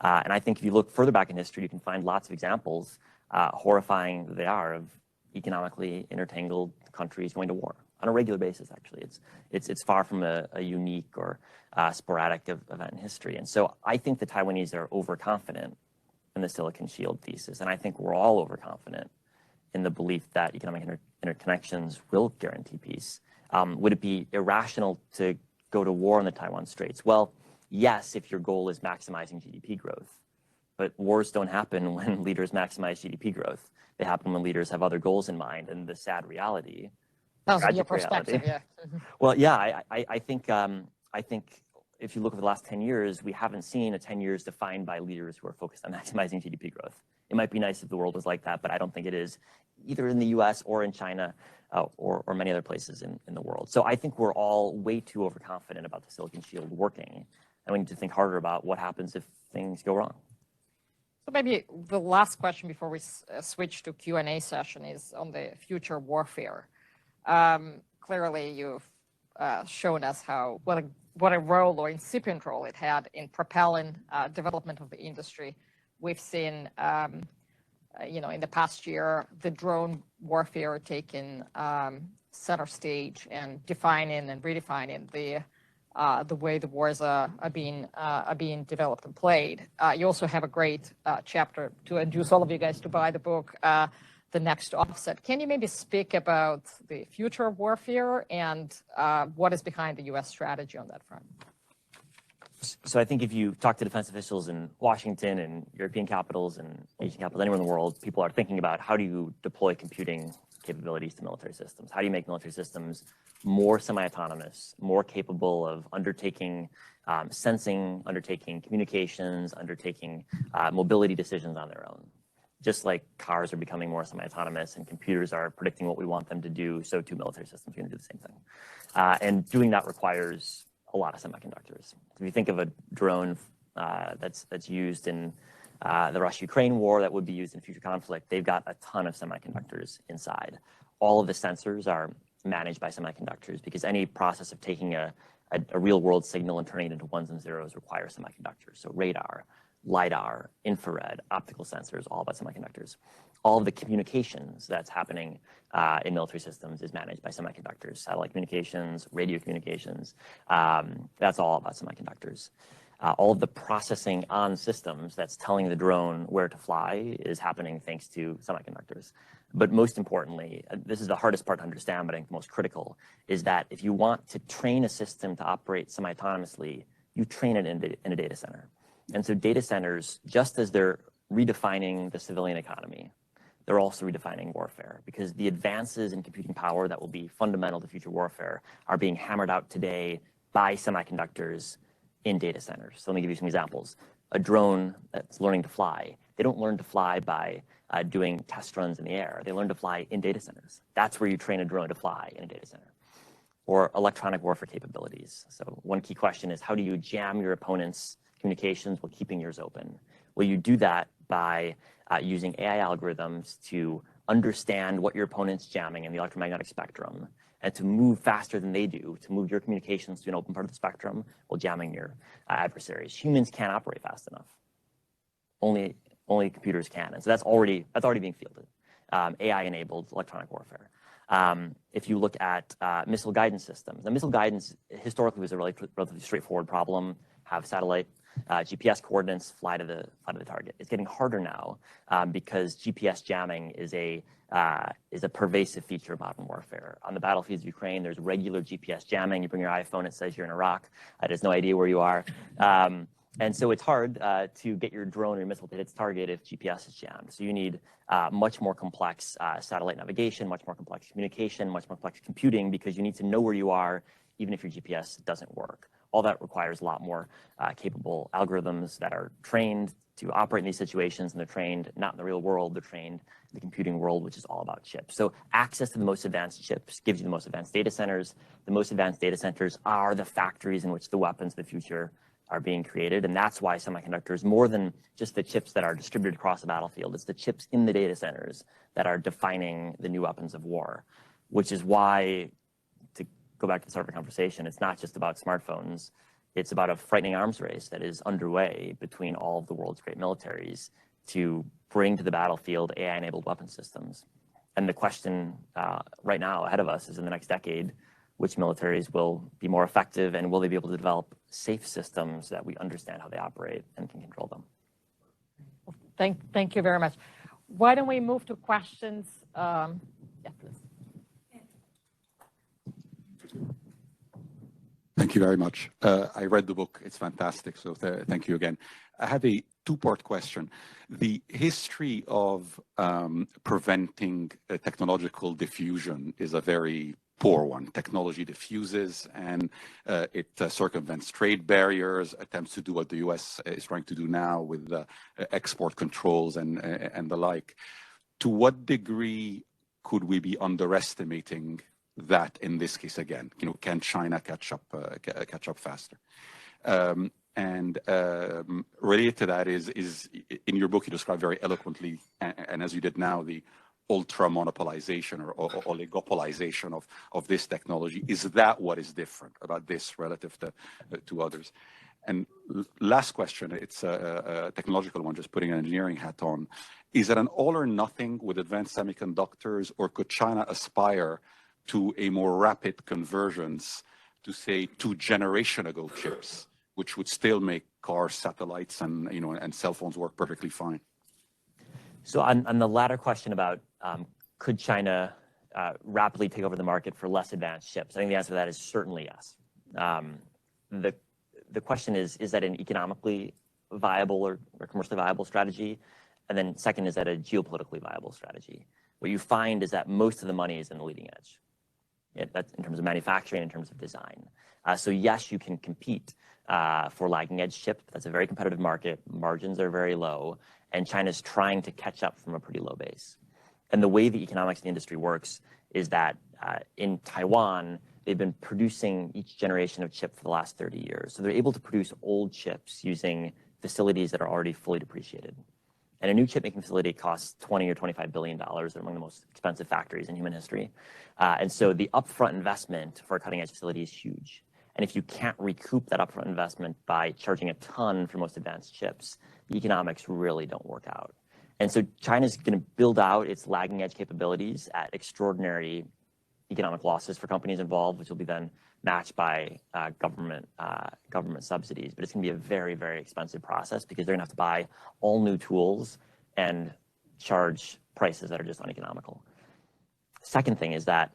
And I think if you look further back in history, you can find lots of examples, horrifying they are, of economically intertangled countries going to war on a regular basis. Actually, it's far from a unique or sporadic event in history. And so I think the Taiwanese are overconfident in the Silicon Shield thesis, and I think we're all overconfident in the belief that economic interconnections will guarantee peace. Would it be irrational to go to war in the Taiwan Straits? Well, yes, if your goal is maximizing GDP growth. But wars don't happen when leaders maximize GDP growth. They happen when leaders have other goals in mind. And the sad reality, Your perspective, yeah. well, yeah, I think if you look over the last 10 years, we haven't seen a 10 years defined by leaders who are focused on maximizing GDP growth. It might be nice if the world was like that, but I don't think it is, either in the US or in China or many other places in the world. So I think we're all way too overconfident about the Silicon Shield working. And we need to think harder about what happens if things go wrong. So maybe the last question before we switch to Q&A session is on the future warfare. Clearly, you've shown us what a role or incipient role it had in propelling development of the industry. We've seen, in the past year, the drone warfare taking center stage and defining and redefining the way the wars are being developed and played. You also have a great chapter to induce all of you guys to buy the book, The Next Offset. Can you maybe speak about the future of warfare and what is behind the U.S. strategy on that front? So I think if you talk to defense officials in Washington and European capitals and Asian capitals, anywhere in the world, people are thinking about how do you deploy computing capabilities to military systems? How do you make military systems more semi-autonomous, more capable of undertaking sensing, undertaking communications, undertaking mobility decisions on their own? Just like cars are becoming more semi-autonomous and computers are predicting what we want them to do, so too military systems are going to do the same thing. And doing that requires a lot of semiconductors. If you think of a drone that's used in the Russia-Ukraine war, that would be used in future conflict, they've got a ton of semiconductors inside. All of the sensors are managed by semiconductors because any process of taking a real world signal and turning it into ones and zeros requires semiconductors. So radar, LiDAR, infrared, optical sensors, all about semiconductors. All of the communications that's happening in military systems is managed by semiconductors. Satellite communications, radio communications, that's all about semiconductors. All of the processing on systems that's telling the drone where to fly is happening thanks to semiconductors. But most importantly, this is the hardest part to understand, but I think the most critical, is that if you want to train a system to operate semi-autonomously, you train it in a data center. And so data centers, just as they're redefining the civilian economy, they're also redefining warfare, because the advances in computing power that will be fundamental to future warfare are being hammered out today by semiconductors in data centers. So let me give you some examples. A drone that's learning to fly, they don't learn to fly by doing test runs in the air. They learn to fly in data centers. That's where you train a drone to fly, in a data center. Or electronic warfare capabilities. So one key question is, how do you jam your opponent's communications while keeping yours open? Well, you do that by using AI algorithms to understand what your opponent's jamming in the electromagnetic spectrum and to move faster than they do, to move your communications to an open part of the spectrum while jamming your adversaries. Humans can't operate fast enough. Only computers can. And so that's already being fielded. AI-enabled electronic warfare. If you look at missile guidance systems, now missile guidance historically was a relatively straightforward problem. Have satellite GPS coordinates, fly to the target. It's getting harder now because GPS jamming is a pervasive feature of modern warfare. On the battlefields of Ukraine, there's regular GPS jamming. You bring your iPhone, it says you're in Iraq. It has no idea where you are. And so it's hard to get your drone or your missile to hit its target if GPS is jammed. So you need much more complex satellite navigation, much more complex communication, much more complex computing, because you need to know where you are even if your GPS doesn't work. All that requires a lot more capable algorithms that are trained to operate in these situations, and they're trained not in the real world, they're trained in the computing world, which is all about chips. So access to the most advanced chips gives you the most advanced data centers. The most advanced data centers are the factories in which the weapons of the future are being created, and that's why semiconductors, more than just the chips that are distributed across the battlefield, it's the chips in the data centers that are defining the new weapons of war, which is why, to go back to the start of the conversation, it's not just about smartphones. It's about a frightening arms race that is underway between all of the world's great militaries to bring to the battlefield AI-enabled weapon systems. And the question right now ahead of us is in the next decade, which militaries will be more effective and will they be able to develop safe systems that we understand how they operate and can control them? Thank you very much. Why don't we move to questions? Yeah, please. Thank you very much. I read the book. It's fantastic. So thank you again. I have a two-part question. The history of preventing technological diffusion is a very poor one. Technology diffuses and it circumvents trade barriers, attempts to do what the US is trying to do now with export controls and the like. To what degree could we be underestimating that in this case again? You know, can China catch up faster? Related to that is in your book you describe very eloquently, and as you did now, the ultra monopolization or oligopolization of this technology. Is that what is different about this relative to others? And last question, it's a technological one, just putting an engineering hat on. Is it an all or nothing with advanced semiconductors, or could China aspire to a more rapid convergence to, say, 2 generations ago chips, which would still make cars, satellites, and and cell phones work perfectly fine? So on the latter question about could China rapidly take over the market for less advanced chips, I think the answer to that is certainly yes. The question is that an economically viable or commercially viable strategy? And then second, is that a geopolitically viable strategy? What you find is that most of the money is in the leading edge. That's in terms of manufacturing, in terms of design. So yes, you can compete for lagging edge chips. That's a very competitive market. Margins are very low, and China's trying to catch up from a pretty low base. And the way the economics of the industry works is that in Taiwan, they've been producing each generation of chip for the last 30 years. So they're able to produce old chips using facilities that are already fully depreciated. And a new chip making facility costs $20 or $25 billion. They're among the most expensive factories in human history. And so the upfront investment for a cutting edge facility is huge. And if you can't recoup that upfront investment by charging a ton for most advanced chips, the economics really don't work out. And so China's going to build out its lagging edge capabilities at extraordinary economic losses for companies involved, which will be then matched by government subsidies. But it's going to be a very, very expensive process because they're going to have to buy all new tools and charge prices that are just uneconomical. Second thing is that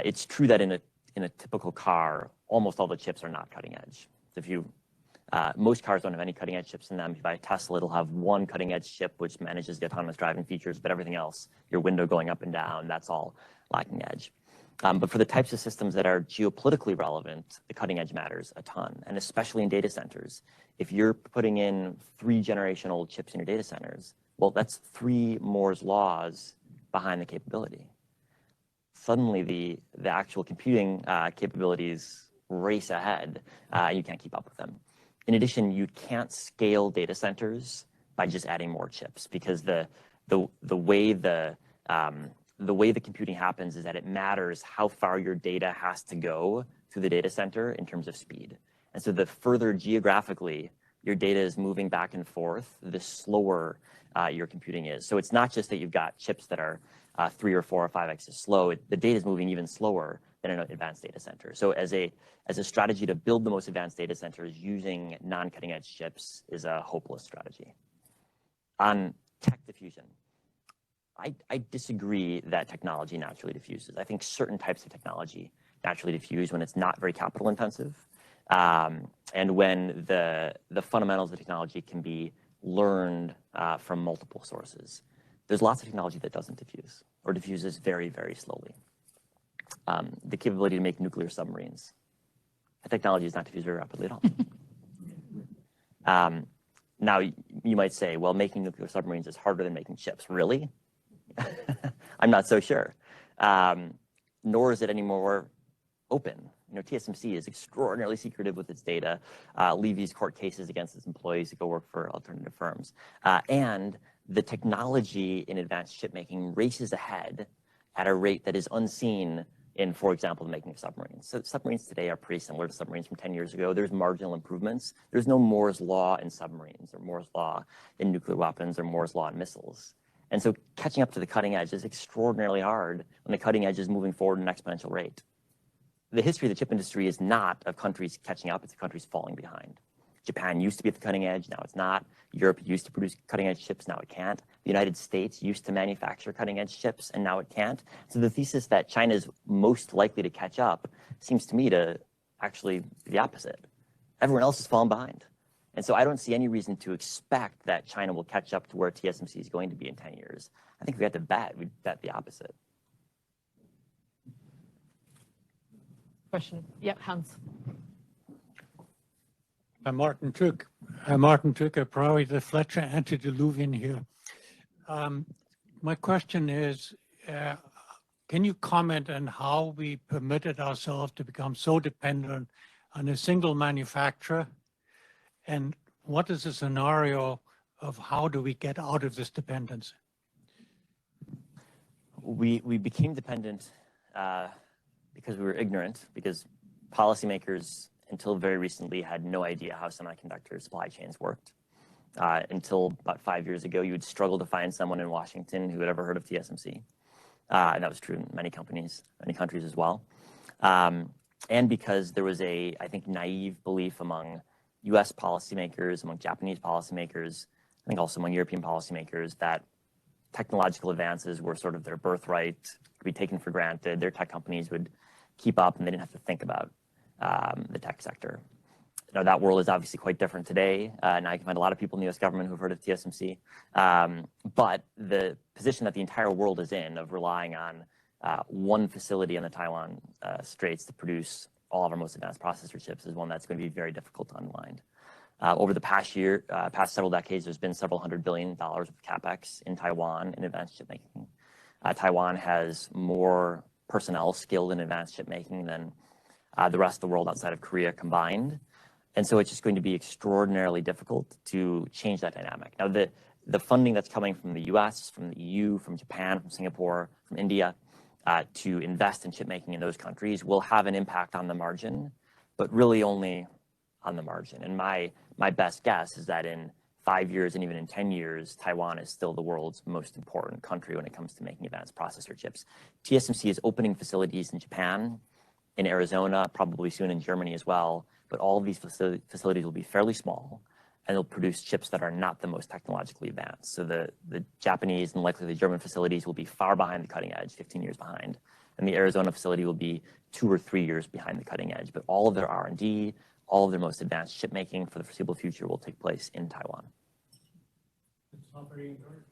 it's true that in a typical car, almost all the chips are not cutting edge. So if you most cars don't have any cutting edge chips in them. If you buy a Tesla, it'll have one cutting edge chip which manages the autonomous driving features, but everything else, your window going up and down, that's all lagging edge. But for the types of systems that are geopolitically relevant, the cutting edge matters a ton, and especially in data centers. If you're putting in 3-generation-old chips in your data centers, well, that's 3 Moore's laws behind the capability. Suddenly, the actual computing capabilities race ahead. You can't keep up with them. In addition, you can't scale data centers by just adding more chips because the way the computing happens is that it matters how far your data has to go through the data center in terms of speed. And so the further geographically your data is moving back and forth, the slower your computing is. So it's not just that you've got chips that are 3 or 4 or 5x slow. The data is moving even slower than an advanced data center. So as a strategy to build the most advanced data centers using non-cutting edge chips is a hopeless strategy. On tech diffusion, I disagree that technology naturally diffuses. I think certain types of technology naturally diffuse when it's not very capital intensive, and when the fundamentals of the technology can be learned from multiple sources. There's lots of technology that doesn't diffuse or diffuses very, very slowly. The capability to make nuclear submarines. The technology is not diffused very rapidly at all. Now, you might say, well, making nuclear submarines is harder than making chips. Really? I'm not so sure. Nor is it any more open. You know, TSMC is extraordinarily secretive with its data, levies court cases against its employees to go work for alternative firms. And the technology in advanced chip making races ahead at a rate that is unseen in, for example, the making of submarines. So submarines today are pretty similar to submarines from 10 years ago. There's marginal improvements. There's no Moore's law in submarines or Moore's law in nuclear weapons or Moore's law in missiles. And so catching up to the cutting edge is extraordinarily hard when the cutting edge is moving forward at an exponential rate. The history of the chip industry is not of countries catching up, it's of countries falling behind. Japan used to be at the cutting edge, now it's not. Europe used to produce cutting edge chips, now it can't. The United States used to manufacture cutting edge chips, and now it can't. So the thesis that China is most likely to catch up seems to me to actually be the opposite. Everyone else has fallen behind. And so I don't see any reason to expect that China will catch up to where TSMC is going to be in 10 years. I think if we had to bet, we'd bet the opposite. Question. Yep, Hans. I'm Martin Took. Martin Took, a probably the Fletcher antediluvian here. My question is, can you comment on how we permitted ourselves to become so dependent on a single manufacturer? And what is the scenario of how do we get out of this dependence? We became dependent because we were ignorant, because policymakers until very recently had no idea how semiconductor supply chains worked. Until about 5 years ago, you would struggle to find someone in Washington who had ever heard of TSMC. And that was true in many companies, many countries as well. And because there was a, I think, naive belief among US policymakers, among Japanese policymakers, I think also among European policymakers, that technological advances were sort of their birthright, could be taken for granted. Their tech companies would keep up and they didn't have to think about the tech sector. Now, that world is obviously quite different today. Now you can find a lot of people in the US government who've heard of TSMC. But the position that the entire world is in of relying on one facility in the Taiwan Straits to produce all of our most advanced processor chips is one that's going to be very difficult to unwind. Over the past several decades, there's been several $100 billion of capex in Taiwan in advanced chip making. Taiwan has more personnel skilled in advanced chip making than the rest of the world outside of Korea combined. And so it's just going to be extraordinarily difficult to change that dynamic. Now, the funding that's coming from the US, from the EU, from Japan, from Singapore, from India, to invest in chip making in those countries will have an impact on the margin, but really only on the margin. And my best guess is that in 5 years and even in 10 years, Taiwan is still the world's most important country when it comes to making advanced processor chips. TSMC is opening facilities in Japan, in Arizona, probably soon in Germany as well. But all of these facilities will be fairly small, and they'll produce chips that are not the most technologically advanced. So the Japanese and likely the German facilities will be far behind the cutting edge, 15 years behind. And the Arizona facility will be 2 or 3 years behind the cutting edge. But all of their R&D, all of their most advanced chip making for the foreseeable future will take place in Taiwan. It's not very encouraging.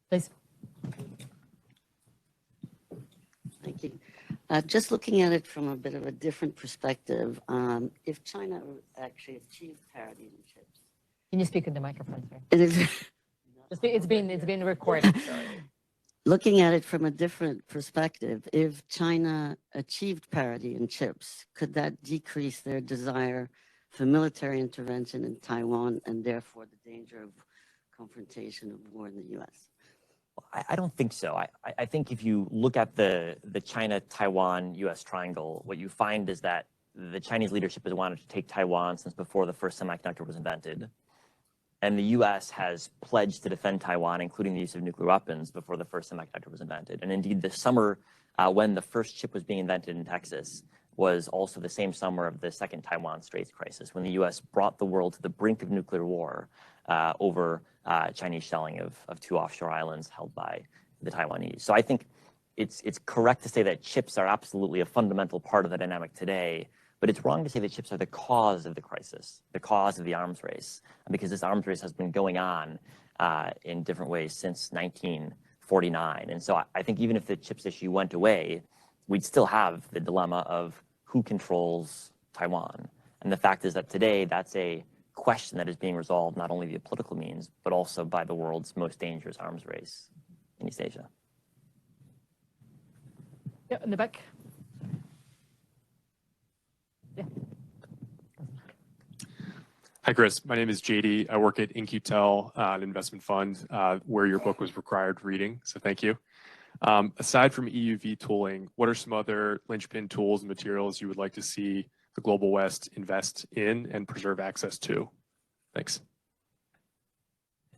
Please. Thank you. Just looking at it from a bit of a different perspective, if China actually achieved parity in chips, Can you speak in the microphone, sir? it is It's being recorded. Sorry. looking at it from a different perspective, if China achieved parity in chips, could that decrease their desire for military intervention in Taiwan and therefore the danger of confrontation of war in the U.S.? I don't think so. I think if you look at the China-Taiwan-US triangle, what you find is that the Chinese leadership has wanted to take Taiwan since before the first semiconductor was invented. And the US has pledged to defend Taiwan, including the use of nuclear weapons, before the first semiconductor was invented. And indeed, the summer when the first chip was being invented in Texas was also the same summer of the second Taiwan Straits crisis, when the US brought the world to the brink of nuclear war over Chinese shelling of 2 offshore islands held by the Taiwanese. So I think it's correct to say that chips are absolutely a fundamental part of the dynamic today, but it's wrong to say that chips are the cause of the crisis, the cause of the arms race, because this arms race has been going on in different ways since 1949. And so I think even if the chips issue went away, we'd still have the dilemma of who controls Taiwan. And the fact is that today that's a question that is being resolved not only via political means, but also by the world's most dangerous arms race in East Asia. Yeah, in the back. Yeah. Hi, Chris. My name is JD. I work at In-Q-Tel, an investment fund where your book was required reading. So thank you. Aside from EUV tooling, what are some other linchpin tools and materials you would like to see the Global West invest in and preserve access to? Thanks.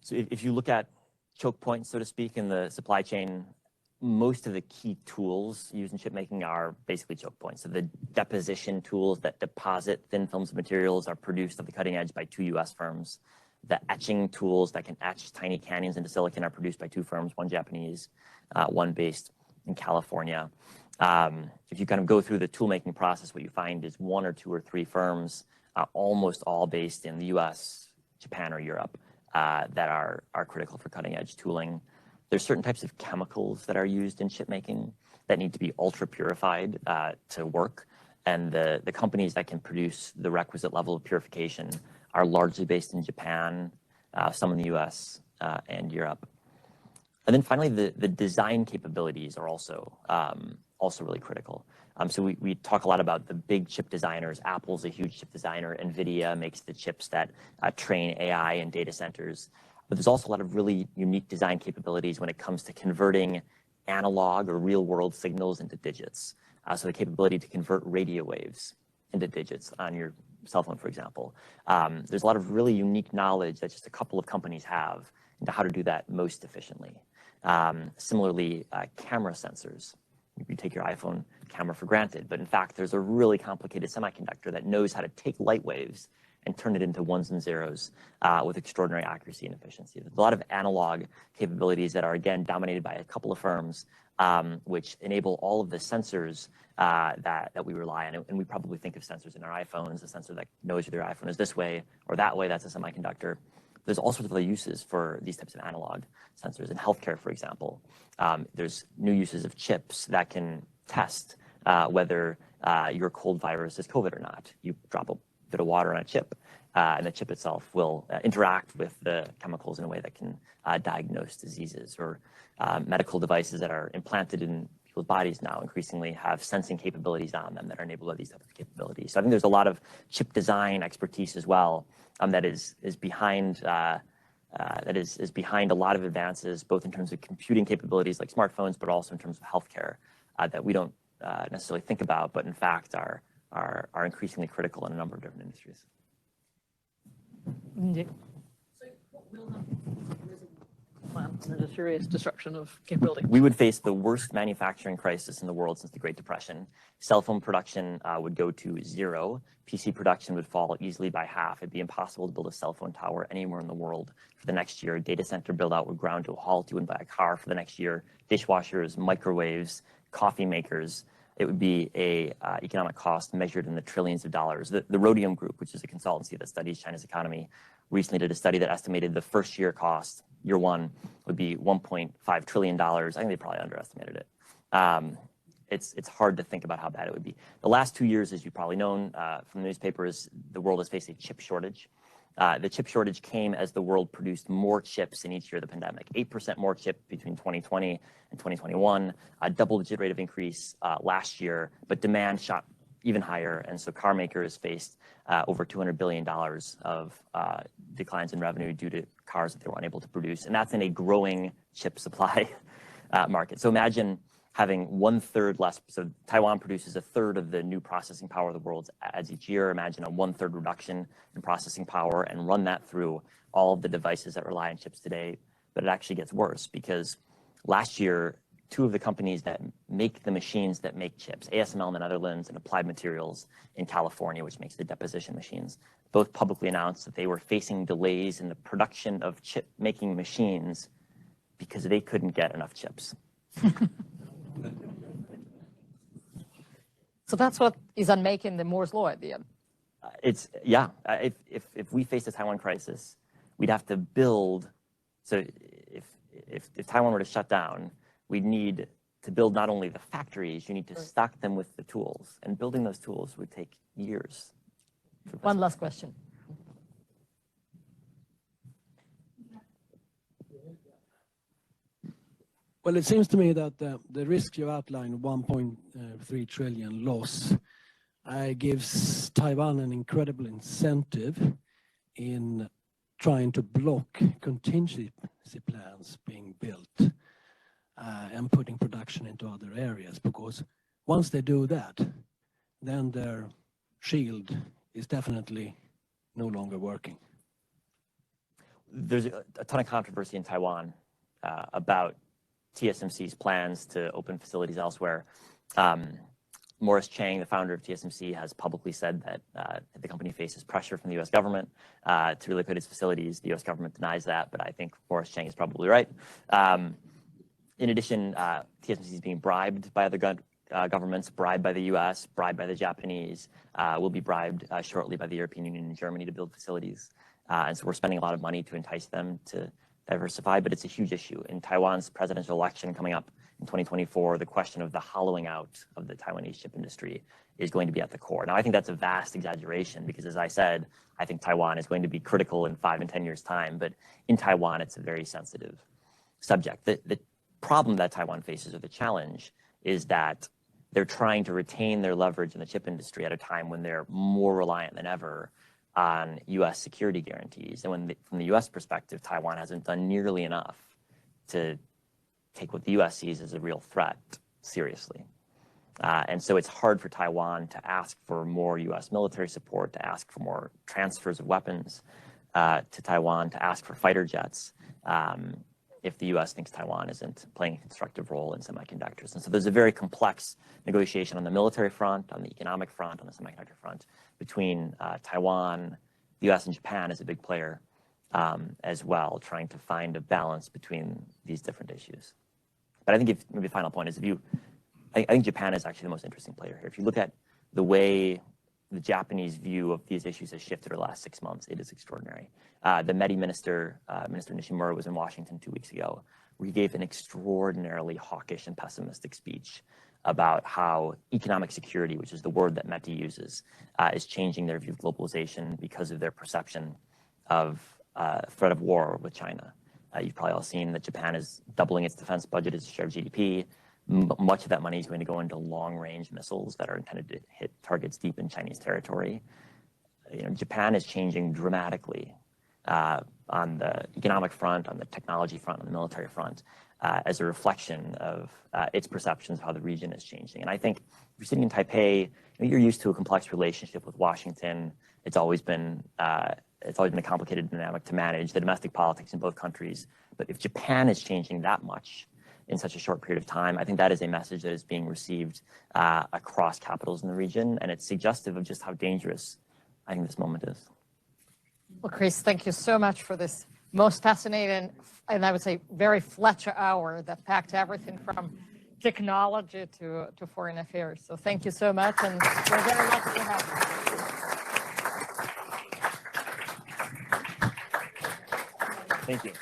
So if you look at choke points, so to speak, in the supply chain, most of the key tools used in chip making are basically choke points. So the deposition tools that deposit thin films of materials are produced at the cutting edge by 2 US firms. The etching tools that can etch tiny canyons into silicon are produced by 2 firms, one Japanese, one based in California. If you kind of go through the tool making process, what you find is 1 or 2 or 3 firms, almost all based in the US, Japan, or Europe, that are critical for cutting edge tooling. There's certain types of chemicals that are used in chip making that need to be ultra purified to work. And the companies that can produce the requisite level of purification are largely based in Japan, some in the US, and Europe. And then finally, the design capabilities are also really critical. So we talk a lot about the big chip designers. Apple's a huge chip designer. NVIDIA makes the chips that train AI in data centers. But there's also a lot of really unique design capabilities when it comes to converting analog or real world signals into digits. So the capability to convert radio waves into digits on your cell phone, for example. There's a lot of really unique knowledge that just a couple of companies have into how to do that most efficiently. Similarly, camera sensors. You take your iPhone camera for granted, but in fact, there's a really complicated semiconductor that knows how to take light waves and turn it into ones and zeros with extraordinary accuracy and efficiency. There's a lot of analog capabilities that are, again, dominated by a couple of firms, which enable all of the sensors that we rely on. And we probably think of sensors in our iPhones, a sensor that knows whether your iPhone is this way or that way, that's a semiconductor. There's all sorts of other uses for these types of analog sensors. In healthcare, for example, there's new uses of chips that can test whether your cold virus is COVID or not. You drop a bit of water on a chip, and the chip itself will interact with the chemicals in a way that can diagnose diseases. Or medical devices that are implanted in people's bodies now increasingly have sensing capabilities on them that are enabled by these types of capabilities. So I think there's a lot of chip design expertise as well that is behind behind a lot of advances, both in terms of computing capabilities like smartphones, but also in terms of healthcare that we don't necessarily think about, but in fact are increasingly critical in a number of different industries. Indeed. So what will happen and a serious disruption of capability? We would face the worst manufacturing crisis in the world since the Great Depression. Cell phone production would go to 0. PC production would fall easily by half. It'd be impossible to build a cell phone tower anywhere in the world for the next year. Data center build out would ground to a halt. You wouldn't buy a car for the next year. Dishwashers, microwaves, coffee makers. It would be a economic cost measured in the trillions of dollars. The Rhodium Group, which is a consultancy that studies China's economy, recently did a study that estimated the first year cost, year one, would be $1.5 trillion. I think they probably underestimated it. It's hard to think about how bad it would be. The last 2 years, as you've probably known from the newspapers, the world has faced a chip shortage. The chip shortage came as the world produced more chips in each year of the pandemic. 8% more chip between 2020 and 2021, a double-digit rate of increase last year, but demand shot even higher. And so car makers faced over $200 billion of declines in revenue due to cars that they were unable to produce. And that's in a growing chip supply market. So imagine having 1/3 less. So Taiwan produces 1/3 of the new processing power the world adds each year. Imagine a 1/3 reduction in processing power and run that through all of the devices that rely on chips today. But it actually gets worse because last year, 2 of the companies that make the machines that make chips, ASML in the Netherlands and Applied Materials in California, which makes the deposition machines, both publicly announced that they were facing delays in the production of chip making machines because they couldn't get enough chips. So that's what is unmaking the Moore's Law at the end. If we face a Taiwan crisis, we'd have to build. So if Taiwan were to shut down, we'd need to build not only the factories, you need to stock them with the tools, and building those tools would take years. One last question. Well, it seems to me that the risk you outlined, 1.3 trillion loss, gives Taiwan an incredible incentive in trying to block contingency plans being built. and putting production into other areas, because once they do that, then their shield is definitely no longer working. There's a ton of controversy in Taiwan about TSMC's plans to open facilities elsewhere. Morris Chang, the founder of TSMC, has publicly said that the company faces pressure from the U.S. government to relocate its facilities. The U.S. government denies that, but I think Morris Chang is probably right. In addition, TSMC is being bribed by other governments, bribed by the U.S., bribed by the Japanese, will be bribed shortly by the European Union and Germany to build facilities. And so we're spending a lot of money to entice them to diversify, but it's a huge issue. In Taiwan's presidential election coming up in 2024, the question of the hollowing out of the Taiwanese chip industry is going to be at the core. Now, I think that's a vast exaggeration because, as I said, I think Taiwan is going to be critical in 5 and 10 years' time, but in Taiwan, it's a very sensitive subject. The problem that Taiwan faces, or the challenge, is that they're trying to retain their leverage in the chip industry at a time when they're more reliant than ever on U.S. security guarantees. And from the U.S. perspective, Taiwan hasn't done nearly enough to take what the U.S. sees as a real threat seriously. And so it's hard for Taiwan to ask for more U.S. military support, to ask for more transfers of weapons to Taiwan, to ask for fighter jets, if the U.S. thinks Taiwan isn't playing a constructive role in semiconductors. And so there's a very complex negotiation on the military front, on the economic front, on the semiconductor front, between Taiwan, the U.S. and Japan as a big player as well, trying to find a balance between these different issues. But I think maybe the final point is I think Japan is actually the most interesting player here. If you look at the way the Japanese view of these issues has shifted over the last 6 months, it is extraordinary. The METI minister, Minister Nishimura, was in Washington 2 weeks ago, where he gave an extraordinarily hawkish and pessimistic speech about how economic security, which is the word that METI uses, is changing their view of globalization because of their perception of threat of war with China. You've probably all seen that Japan is doubling its defense budget as a share of GDP. Much of that money is going to go into long-range missiles that are intended to hit targets deep in Chinese territory. Japan is changing dramatically on the economic front, on the technology front, on the military front, as a reflection of its perceptions of how the region is changing. And I think if you're sitting in Taipei, you're used to a complex relationship with Washington. It's always been a complicated dynamic to manage, the domestic politics in both countries. But if Japan is changing that much in such a short period of time, I think that is a message that is being received across capitals in the region, and it's suggestive of just how dangerous I think this moment is. Well, Chris, thank you so much for this most fascinating, and I would say very Fletcher hour that packed everything from technology to foreign affairs. So thank you so much, and we're very lucky to have you. Thank you.